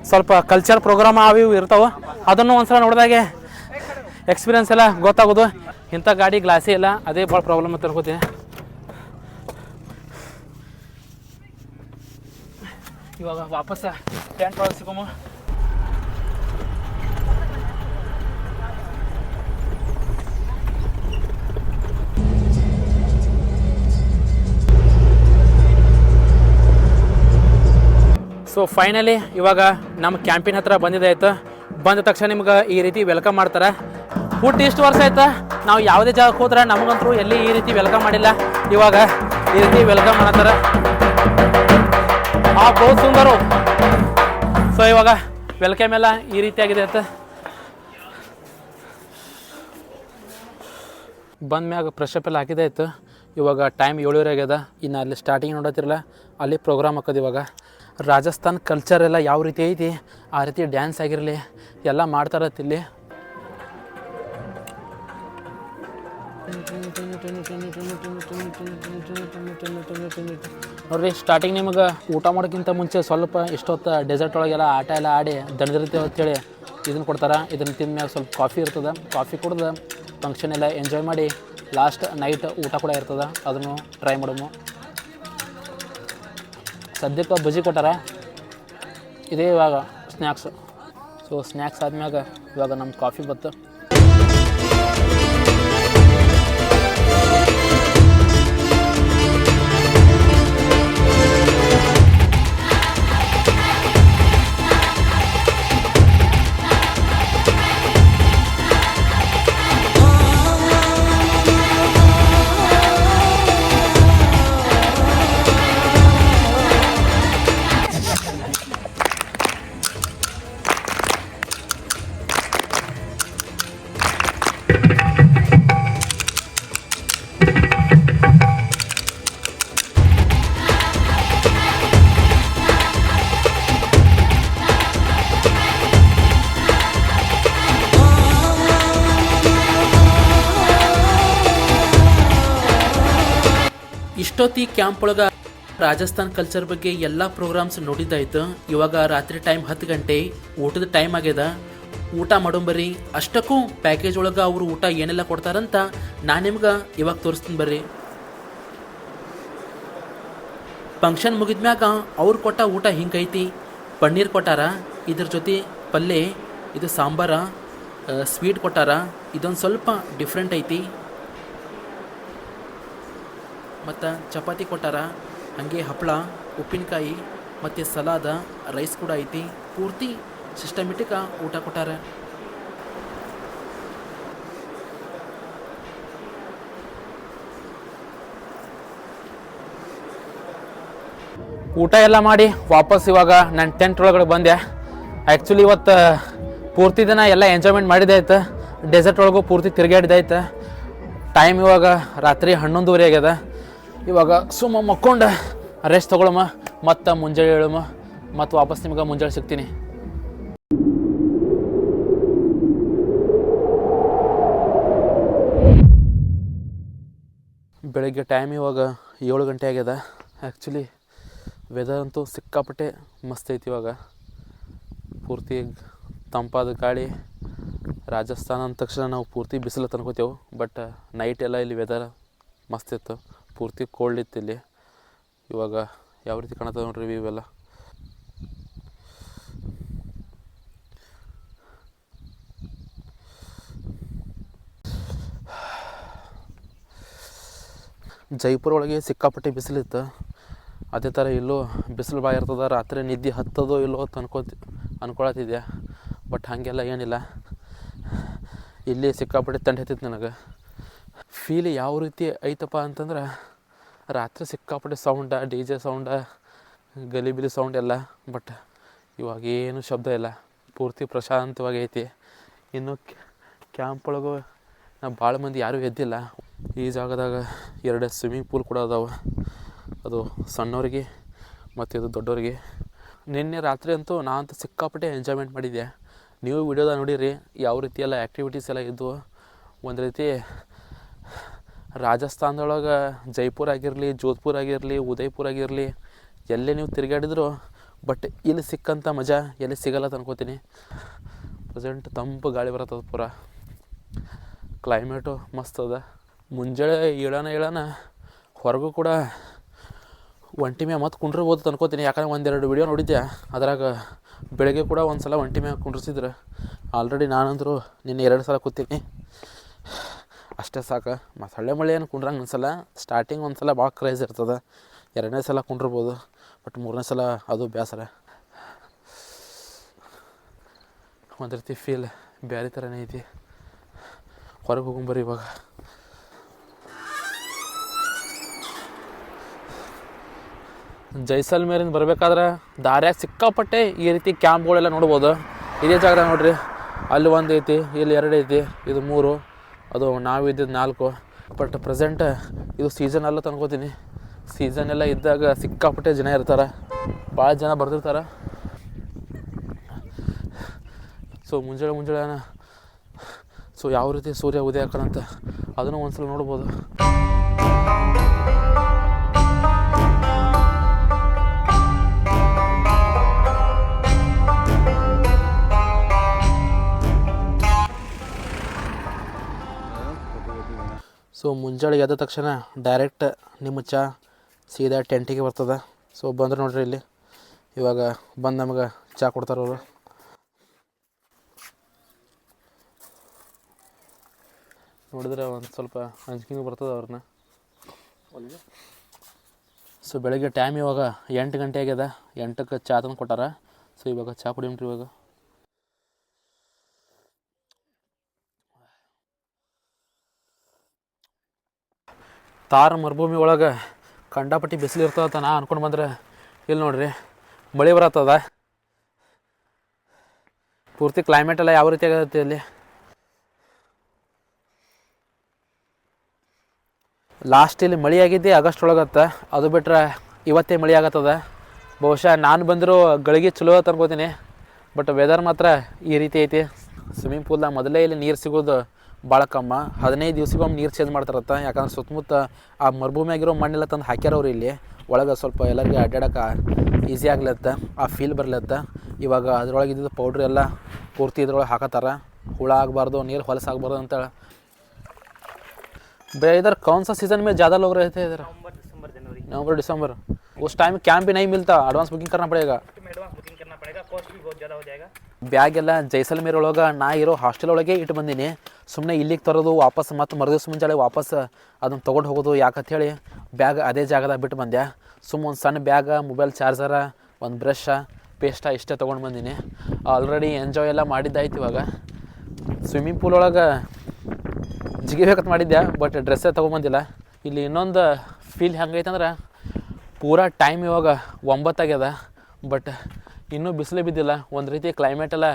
ಸ್ವಲ್ಪ ಕಲ್ಚರ್ ಪ್ರೋಗ್ರಾಮ್ ಅವು ಇವು ಇರ್ತಾವೆ. ಅದನ್ನು ಒಂದ್ಸಲ ನೋಡಿದಾಗೆ ಎಕ್ಸ್ಪೀರಿಯನ್ಸ್ ಎಲ್ಲ ಗೊತ್ತಾಗೋದು. ಇಂಥ ಗಾಡಿ ಗ್ಲಾಸೇ ಇಲ್ಲ, ಅದೇ ಭಾಳ ಪ್ರಾಬ್ಲಮ್ ಅಂತ ಅನ್ಕೋತೀನಿ. ಇವಾಗ ವಾಪಸ್ ಟೆಂಟ್ ಒಳಗೆ ಸಿಗೋಮ. ಸೊ ಫೈನಲಿ ಇವಾಗ ನಮ್ಮ ಕ್ಯಾಂಪಿನ ಹತ್ರ ಬಂದಿದೆ ಆಯ್ತು. ಬಂದ ತಕ್ಷಣ ನಿಮ್ಗೆ ಈ ರೀತಿ ವೆಲ್ಕಮ್ ಮಾಡ್ತಾರೆ. ಹುಟ್ಟು ಇಷ್ಟು ವರ್ಷ ಆಯ್ತಾ ನಾವು ಯಾವುದೇ ಜಾಗಕ್ಕೆ ಹೋದ್ರೆ ನಮಗಂತರೂ ಎಲ್ಲಿ ಈ ರೀತಿ ವೆಲ್ಕಮ್ ಮಾಡಿಲ್ಲ. ಇವಾಗ ಈ ರೀತಿ ವೆಲ್ಕಮ್ ಮಾಡತ್ತಾರೆ. ಬಹು ಸುಂದರು. ಸೊ ಇವಾಗ ವೆಲ್ಕಮ್ ಎಲ್ಲ ಈ ರೀತಿಯಾಗಿದೆ ಆಯ್ತು. ಬಂದ ಮ್ಯಾಗ ಫ್ರೆಶ್ ಅಪ್ ಎಲ್ಲ ಹಾಕಿದೆ ಆಯ್ತು. ಇವಾಗ ಟೈಮ್ 7:30 ಆಗ್ಯದ. ಇನ್ನು ಅಲ್ಲಿ ಸ್ಟಾರ್ಟಿಂಗ್ ನೋಡತ್ತಿರಲ್ಲ ಅಲ್ಲಿ ಪ್ರೋಗ್ರಾಮ್ ಹಾಕೋದು. ಇವಾಗ ರಾಜಸ್ಥಾನ್ ಕಲ್ಚರ್ ಎಲ್ಲ ಯಾವ ರೀತಿ ಐತಿ ಆ ರೀತಿ ಡ್ಯಾನ್ಸ್ ಆಗಿರಲಿ ಎಲ್ಲ ಮಾಡ್ತಾರತ್ತ ಇಲ್ಲಿ. ನೋಡ್ರಿ ಸ್ಟಾರ್ಟಿಂಗ್ ನಿಮಗೆ ಊಟ ಮಾಡೋಕ್ಕಿಂತ ಮುಂಚೆ ಸ್ವಲ್ಪ ಇಷ್ಟೊತ್ತು ಡೆಸರ್ಟ್ ಒಳಗೆಲ್ಲ ಆಟ ಎಲ್ಲ ಆಡಿ ದಣದಿರ್ತೇವೆ ಅಂತೇಳಿ ಇದನ್ನು ಕೊಡ್ತಾರೆ. ಇದನ್ನು ತಿಂದ್ಮ್ಯಾಗ ಸ್ವಲ್ಪ ಕಾಫಿ ಇರ್ತದೆ. ಕಾಫಿ ಕುಡ್ದು ಫಂಕ್ಷನ್ ಎಲ್ಲ ಎಂಜಾಯ್ ಮಾಡಿ ಲಾಸ್ಟ್ ನೈಟ್ ಊಟ ಕೂಡ ಇರ್ತದೆ. ಅದನ್ನು ಟ್ರೈ ಮಾಡೋದು. ಸದ್ಯಕ್ಕೆ ಬಜ್ಜಿ ಕೊಟ್ಟಾರ. ಇದೇ ಇವಾಗ ಸ್ನ್ಯಾಕ್ಸ್. ಸೊ ಸ್ನ್ಯಾಕ್ಸ್ ಆದ್ಮ್ಯಾಗ ಇವಾಗ ನಮ್ಮ ಕಾಫಿ ಬತ್ತು. ಇಷ್ಟೊತ್ತಿ ಕ್ಯಾಂಪ್ ಒಳಗೆ ರಾಜಸ್ಥಾನ್ ಕಲ್ಚರ್ ಬಗ್ಗೆ ಎಲ್ಲ ಪ್ರೋಗ್ರಾಮ್ಸ್ ನೋಡಿದ್ದಾಯ್ತು. ಇವಾಗ ರಾತ್ರಿ ಟೈಮ್ 10 ಗಂಟೆ ಊಟದ ಟೈಮ್ ಆಗ್ಯದ. ಊಟ ಮಾಡೋಂಬರ್ರಿ. ಅಷ್ಟಕ್ಕೂ ಪ್ಯಾಕೇಜ್ ಒಳಗೆ ಅವರು ಊಟ ಏನೆಲ್ಲ ಕೊಡ್ತಾರಂತ ನಾನು ನಿಮ್ಗೆ ಇವಾಗ ತೋರಿಸ್ತೀನಿ ಬರ್ರಿ. ಫಂಕ್ಷನ್ ಮುಗಿದ್ಮ್ಯಾಗ ಅವ್ರು ಕೊಟ್ಟ ಊಟ ಹಿಂಗೈತಿ. ಪನ್ನೀರ್ ಕೊಟ್ಟಾರ, ಇದ್ರ ಜೊತೆ ಪಲ್ಯ, ಇದು ಸಾಂಬಾರ, ಸ್ವೀಟ್ ಕೊಟ್ಟಾರ. ಇದೊಂದು ಸ್ವಲ್ಪ ಡಿಫ್ರೆಂಟ್ ಐತಿ. ಮತ್ತು ಚಪಾತಿ ಕೊಟ್ಟಾರ, ಹಾಗೆ ಹಪ್ಪಳ, ಉಪ್ಪಿನಕಾಯಿ ಮತ್ತು ಸಲಾದ, ರೈಸ್ ಕೂಡ ಐತಿ. ಪೂರ್ತಿ ಸಿಸ್ಟಮೆಟಿಕ್ ಊಟ ಕೊಟ್ಟಾರ. ಊಟ ಎಲ್ಲ ಮಾಡಿ ವಾಪಸ್ ಇವಾಗ ನಾನು ಟೆಂಟ್ ಒಳಗಡೆ ಬಂದೆ. ಆ್ಯಕ್ಚುಲಿ ಇವತ್ತು ಪೂರ್ತಿ ದಿನ ಎಲ್ಲ ಎಂಜಾಯ್ಮೆಂಟ್ ಮಾಡಿದೆ ಆಯ್ತು. ಡೆಸರ್ಟ್ ಒಳಗೂ ಪೂರ್ತಿ ತಿರುಗಾಡಿದಾಯ್ತು. ಟೈಮ್ ಇವಾಗ ರಾತ್ರಿ 11:30 ಆಗ್ಯದ. ಇವಾಗ ಸುಮ್ಮ ಮಕ್ಕೊಂಡು ರೆಸ್ಟ್ ತೊಗೊಳಮ್ಮ, ಮತ್ತು ಮುಂಜಾನೆ ಹೇಳಮ್ಮ, ಮತ್ತು ವಾಪಸ್ ನಿಮ್ಗೆ ಮುಂಜಾನೆ ಸಿಗ್ತೀನಿ. ಬೆಳಗ್ಗೆ ಟೈಮ್ ಇವಾಗ 7 ಗಂಟೆ ಆಗ್ಯದ. ಆ್ಯಕ್ಚುಲಿ ವೆದರ್ ಅಂತೂ ಸಿಕ್ಕಾಪಟ್ಟೆ ಮಸ್ತ್ ಐತಿ. ಇವಾಗ ಪೂರ್ತಿ ತಂಪಾದ ಗಾಳಿ. ರಾಜಸ್ಥಾನ ಅಂದ ತಕ್ಷಣ ನಾವು ಪೂರ್ತಿ ಬಿಸಿಲು ತನ್ಕೋತೇವೆ. ಬಟ್ ನೈಟ್ ಎಲ್ಲ ಇಲ್ಲಿ ವೆದರ್ ಮಸ್ತ್ ಇತ್ತು. ಪೂರ್ತಿ ಕೋಲ್ಡ್ ಇತ್ತು ಇಲ್ಲಿ. ಇವಾಗ ಯಾವ ರೀತಿ ಕಾಣುತ್ತೆ ನೋಡ್ರಿ ವ್ಯೂ ಎಲ್ಲ. ಜೈಪುರ ಒಳಗೆ ಸಿಕ್ಕಾಪಟ್ಟೆ ಬಿಸಿಲಿತ್ತು. ಅದೇ ಥರ ಇಲ್ಲೂ ಬಿಸಿಲು ಭಾಳ ಇರ್ತದೆ. ರಾತ್ರಿ ನಿದ್ದೆ ಹತ್ತದೋ ಇಲ್ಲೋ ಅನ್ಕೊಳತಿದ್ದೆ. ಬಟ್ ಹಾಗೆಲ್ಲ ಏನಿಲ್ಲ. ಇಲ್ಲಿ ಸಿಕ್ಕಾಪಟ್ಟೆ ತಂಡ ಹತ್ತಿತ್ತು ನನಗೆ. ಫೀಲ್ ಯಾವ ರೀತಿ ಐತಪ್ಪ ಅಂತಂದ್ರೆ ರಾತ್ರಿ ಸಿಕ್ಕಾಪಟ್ಟೆ ಸೌಂಡ, DJ ಸೌಂಡ, ಗಲಿಬಿಲಿ ಸೌಂಡ್ ಎಲ್ಲ. ಬಟ್ ಇವಾಗ ಏನು ಶಬ್ದ ಇಲ್ಲ. ಪೂರ್ತಿ ಪ್ರಶಾಂತವಾಗಿ ಐತಿ. ಇನ್ನು ಕ್ಯಾಂಪ್ ಒಳಗೂ ನಾವು ಭಾಳ ಮಂದಿ ಯಾರೂ ಎದ್ದಿಲ್ಲ. ಈ ಜಾಗದಾಗ 2 ಸ್ವಿಮ್ಮಿಂಗ್ ಪೂಲ್ ಕೂಡ ಅದಾವೆ. ಅದು ಸಣ್ಣವ್ರಿಗೆ ಮತ್ತು ಇದು ದೊಡ್ಡವ್ರಿಗೆ. ನಿನ್ನೆ ರಾತ್ರಿ ಅಂತೂ ನಾನಂತೂ ಸಿಕ್ಕಾಪಟ್ಟೆ ಎಂಜಾಯ್ಮೆಂಟ್ ಮಾಡಿದ್ದೆ. ನೀವು ವಿಡಿಯೋದಾಗ ನೋಡಿರಿ ಯಾವ ರೀತಿ ಎಲ್ಲ ಆ್ಯಕ್ಟಿವಿಟೀಸ್ ಎಲ್ಲ ಇದ್ದವು. ಒಂದು ರೀತಿ ರಾಜಸ್ಥಾನದೊಳಗೆ ಜೈಪುರ ಆಗಿರಲಿ, ಜೋಧ್ಪುರ್ ಆಗಿರಲಿ, ಉದಯ್ಪುರ್ ಆಗಿರಲಿ, ಎಲ್ಲೇ ನೀವು ತಿರುಗಾಡಿದ್ರು ಬಟ್ ಇಲ್ಲಿ ಸಿಕ್ಕಂಥ ಮಜಾ ಎಲ್ಲಿ ಸಿಗಲ್ಲ ಅನ್ಕೋತೀನಿ. ಪ್ರೆಸೆಂಟ್ ತಂಪು ಗಾಳಿ ಬರತ್ತದ. ಪೂರ ಕ್ಲೈಮೇಟು ಮಸ್ತ್ ಅದ. ಮುಂಜಾನೆ ಏಳಾನ ಹೊರಗೂ ಕೂಡ ಒಂಟಿ ಮ್ಯಾಗ ಮತ್ತು ಕುಂಡ್ರಬೋದು ಅನ್ಕೋತೀನಿ. ಯಾಕಂದ್ರೆ 1-2 ವಿಡಿಯೋ ನೋಡಿದ್ದೆ. ಅದ್ರಾಗ ಬೆಳಗ್ಗೆ ಕೂಡ ಒಂದು ಸಲ ಒಂಟಿ ಮ್ಯಾಗ ಕುಂಡ್ರಿಸಿದ್ರು. ಆಲ್ರೆಡಿ ನಾನಂತರೂ ನಿನ್ನೆ 2 ಸಲ ಕೂತೀನಿ. ಅಷ್ಟೇ ಸಾಕು. ಮತ್ತು ಮಳೆ ಏನು ಕುಂಡ್ರಂಗೆ ಅನ್ಸಲ್ಲ. ಸ್ಟಾರ್ಟಿಂಗ್ ಒಂದು ಸಲ ಭಾಳ ಕ್ರೇಜ್ ಇರ್ತದೆ. 2ನೇ ಸಲ ಕುಂಡ್ರಬೋದು. ಬಟ್ 3ನೇ ಸಲ ಅದು ಬೇಸರ. ಒಂದು ರೀತಿ ಫೀಲ್ ಬೇರೆ ಥರನೇ ಐತಿ. ಹೊರಗೆ ಹೋಗೊಂಬರ್ರಿ ಇವಾಗ. ಜೈಸಲ್ಮೇರಿಂದ ಬರಬೇಕಾದ್ರೆ ದಾರ್ಯಾಗ ಸಿಕ್ಕಾಪಟ್ಟೆ ಈ ರೀತಿ ಕ್ಯಾಂಪ್ಗಳೆಲ್ಲ ನೋಡ್ಬೋದು. ಇದೇ ಜಾಗದಾಗ ನೋಡ್ರಿ, ಅಲ್ಲಿ ಒಂದು ಐತಿ, ಇಲ್ಲಿ 2 ಐತಿ, ಇದು 3, ಅದು ನಾವು ಇದ್ದಿದ್ದು 4. ಬಟ್ ಪ್ರೆಸೆಂಟ್ ಇದು ಸೀಸನ್ ಅಲ್ಲ ತಂದ್ಕೋತೀನಿ. ಸೀಸನ್ ಎಲ್ಲ ಇದ್ದಾಗ ಸಿಕ್ಕಾಪಟ್ಟೆ ಜನ ಇರ್ತಾರೆ, ಭಾಳ ಜನ ಬರ್ತಿರ್ತಾರೆ. ಸೊ ಮುಂಜಾನೆ ಸೊ ಯಾವ ರೀತಿ ಸೂರ್ಯ ಉದಯ ಹಾಕೋಣಂತ ಅದನ್ನು ಒಂದ್ಸಲ ನೋಡ್ಬೋದು. ಸೊ ಮುಂಜಾನೆ ಎದ್ದ ತಕ್ಷಣ ಡೈರೆಕ್ಟ್ ನಿಮ್ಮ ಚಾ ಸೀದಾ ಟೆಂಟಿಗೆ ಬರ್ತದೆ. ಸೊ ಬಂದ್ರೆ ನೋಡ್ರಿ, ಇಲ್ಲಿ ಇವಾಗ ಬಂದು ನಮಗೆ ಚಾ ಕೊಡ್ತಾರೆ ಅವರು. ನೋಡಿದ್ರೆ ಒಂದು ಸ್ವಲ್ಪ ಅಂಜಿಕೆನೂ ಬರ್ತದೆ ಅವ್ರನ್ನ. ಸೊ ಬೆಳಗ್ಗೆ ಟೈಮ್ ಇವಾಗ 8 ಗಂಟೆ ಆಗ್ಯದ. 8ಕ್ಕೆ ಚಾ ತಂದು ಕೊಟ್ಟಾರ. ಸೊ ಇವಾಗ ಚಾ ಕುಡಿಯೋಣ್ರಿ ಇವಾಗ. ತಾರ್ ಮರುಭೂಮಿ ಒಳಗೆ ಕಂಡಾಪಟ್ಟಿ ಬಿಸಿಲು ಇರ್ತದಂತ ನಾ ಅನ್ಕೊಂಡು ಬಂದ್ರೆ, ಇಲ್ಲಿ ನೋಡ್ರಿ ಮಳೆ ಬರತ್ತದ. ಪೂರ್ತಿ ಕ್ಲೈಮೇಟ್ ಎಲ್ಲ ಯಾವ ರೀತಿ ಆಗತ್ತೆ ಇಲ್ಲಿ. ಲಾಸ್ಟ್ ಇಲ್ಲಿ ಮಳೆ ಆಗಿದ್ದೆ ಆಗಸ್ಟ್ ಒಳಗತ್ತ, ಅದು ಬಿಟ್ರೆ ಇವತ್ತೇ ಮಳೆ ಆಗತ್ತದ. ಬಹುಶಃ ನಾನು ಬಂದರೂ ಗಳಿಗೆ ಚಲೋ ಅಂತ ಅನ್ಕೋತೀನಿ. ಬಟ್ ವೆದರ್ ಮಾತ್ರ ಈ ರೀತಿ ಐತಿ. ಸ್ವಿಮ್ಮಿಂಗ್ ಪೂಲ್ದಾಗ ಮೊದಲೇ ಇಲ್ಲಿ ನೀರು ಸಿಗೋದು ಭಾಳ ಕಮ್ಮ. 15 ದಿವ್ಸಕ್ಕೊಮ್ಮೆ ನೀರು ಚೇಂಜ್ ಮಾಡ್ತಾರತ್ತ. ಯಾಕಂದ್ರೆ ಸುತ್ತಮುತ್ತ ಆ ಮರುಭೂಮಿಯಾಗಿರೋ ಮಣ್ಣೆಲ್ಲ ತಂದು ಹಾಕ್ಯಾರವ್ರು ಇಲ್ಲಿ ಒಳಗೆ. ಸ್ವಲ್ಪ ಎಲ್ಲರಿಗೆ ಅಡ್ಡಾಡಕ್ಕೆ ಈಸಿ ಆಗ್ಲತ್ತ, ಆ ಫೀಲ್ ಬರ್ಲತ್ತ. ಇವಾಗ ಅದ್ರೊಳಗೆ ಇದ್ದಿದ್ದು ಪೌಡ್ರ್ ಎಲ್ಲ ಪೂರ್ತಿ ಇದ್ರೊಳಗೆ ಹಾಕತ್ತಾರ, ಹುಳ ಆಗಬಾರ್ದು, ನೀರು ಹೊಲಸಾಗಬಾರ್ದು ಅಂತೇಳಿ. इधर कौन सा सीज़न में ज़्यादा लोग रहते हैं इधर? नवंबर दिसंबर। उस टाइम कैंप भी नहीं मिलता, एडवांस बुकिंग करना पड़ेगा। कॉस्ट भी बहुत ज़्यादा हो जाएगा। ಬ್ಯಾಗ್ ಎಲ್ಲ ಜೈಸಲ್ಮೇರ್ ಒಳಗೆ ನಾ ಇರೋ ಹಾಸ್ಟೆಲ್ ಒಳಗೆ ಇಟ್ಟು ಬಂದೀನಿ. ಸುಮ್ಮನೆ ಇಲ್ಲಿಗೆ ತರೋದು ವಾಪಸ್ ಮತ್ತು ಮರುದಿವ್ಸ ಮುಂಜಾನೆ ವಾಪಸ್ ಅದನ್ನು ತೊಗೊಂಡು ಹೋಗೋದು ಯಾಕಂತೇಳಿ ಬ್ಯಾಗ್ ಅದೇ ಜಾಗದಾಗ ಬಿಟ್ಟು ಬಂದೆ. ಸುಮ್ಮ ಒಂದು ಸಣ್ಣ ಬ್ಯಾಗ, ಮೊಬೈಲ್ ಚಾರ್ಜರ, ಒಂದು ಬ್ರಷ, ಪೇಸ್ಟ ಇಷ್ಟೇ ತೊಗೊಂಡು ಬಂದೀನಿ. ಆಲ್ರೆಡಿ ಎಂಜಾಯ್ ಎಲ್ಲ ಮಾಡಿದ್ದಾಯ್ತು. ಇವಾಗ ಸ್ವಿಮ್ಮಿಂಗ್ ಪೂಲ್ ಒಳಗೆ ಜಿಗಿಬೇಕಂತ ಮಾಡಿದ್ದೆ, ಬಟ್ ಡ್ರೆಸ್ಸೇ ತೊಗೊಂಬಂದಿಲ್ಲ. ಇಲ್ಲಿ ಇನ್ನೊಂದು ಫೀಲ್ ಹೆಂಗೈತೆ ಅಂದ್ರೆ, ಪೂರಾ ಟೈಮ್ ಇವಾಗ 9 ಆಗ್ಯದ, ಬಟ್ ಇನ್ನೂ ಬಿಸಿಲೇ ಬಿದ್ದಿಲ್ಲ. ಒಂದು ರೀತಿ ಕ್ಲೈಮೇಟೆಲ್ಲ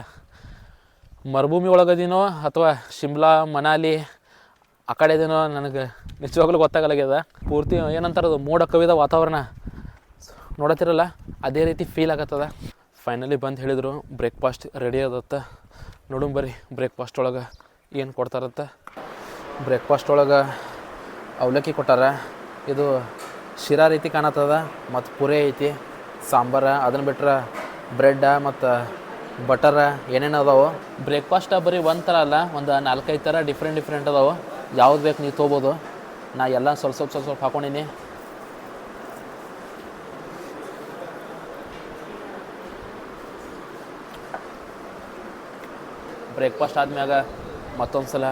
ಮರುಭೂಮಿ ಒಳಗದಿನೋ ಅಥವಾ ಶಿಮ್ಲಾ ಮನಾಲಿ ಆ ಕಡೆದೇನೋ ನನಗೆ ನಿಜವಾಗ್ಲೂ ಗೊತ್ತಾಗಲಾಗ್ಯದ. ಪೂರ್ತಿ ಏನಂತಾರದು ಮೋಡ ಕವಿದ ವಾತಾವರಣ ನೋಡತ್ತಿರಲ್ಲ, ಅದೇ ರೀತಿ ಫೀಲ್ ಆಗತ್ತದ. ಫೈನಲಿ ಬಂದು ಹೇಳಿದರು ಬ್ರೇಕ್ಫಾಸ್ಟ್ ರೆಡಿ ಆದತ್ತ. ನೋಡು ಬರ್ರಿ ಬ್ರೇಕ್ಫಾಸ್ಟ್ ಒಳಗೆ ಏನು ಕೊಡ್ತಾರತ್ತ. ಬ್ರೇಕ್ಫಾಸ್ಟ್ ಒಳಗೆ ಅವಲಕ್ಕಿ ಕೊಟ್ಟಾರ. ಇದು ಶಿರಾ ರೀತಿ ಕಾಣತ್ತದ, ಮತ್ತು ಪುರಿ ಐತಿ, ಸಾಂಬಾರ, ಅದನ್ನು ಬಿಟ್ರೆ ಬ್ರೆಡ್ಡ ಮತ್ತು ಬಟರ ಏನೇನು ಅದಾವೆ. ಬ್ರೇಕ್ಫಾಸ್ಟ್ ಬರೀ ಒಂದು ಥರ ಅಲ್ಲ, ಒಂದು 4-5 ಥರ ಡಿಫ್ರೆಂಟ್ ಅದಾವೆ. ಯಾವ್ದು ಬೇಕು ನೀವು ತೊಗೋಬೋದು. ನಾ ಎಲ್ಲ ಸ್ವಲ್ಪ ಹಾಕೊಂಡೀನಿ. ಬ್ರೇಕ್ಫಾಸ್ಟ್ ಆದ್ಮ್ಯಾಗ ಮತ್ತೊಂದು ಸಲ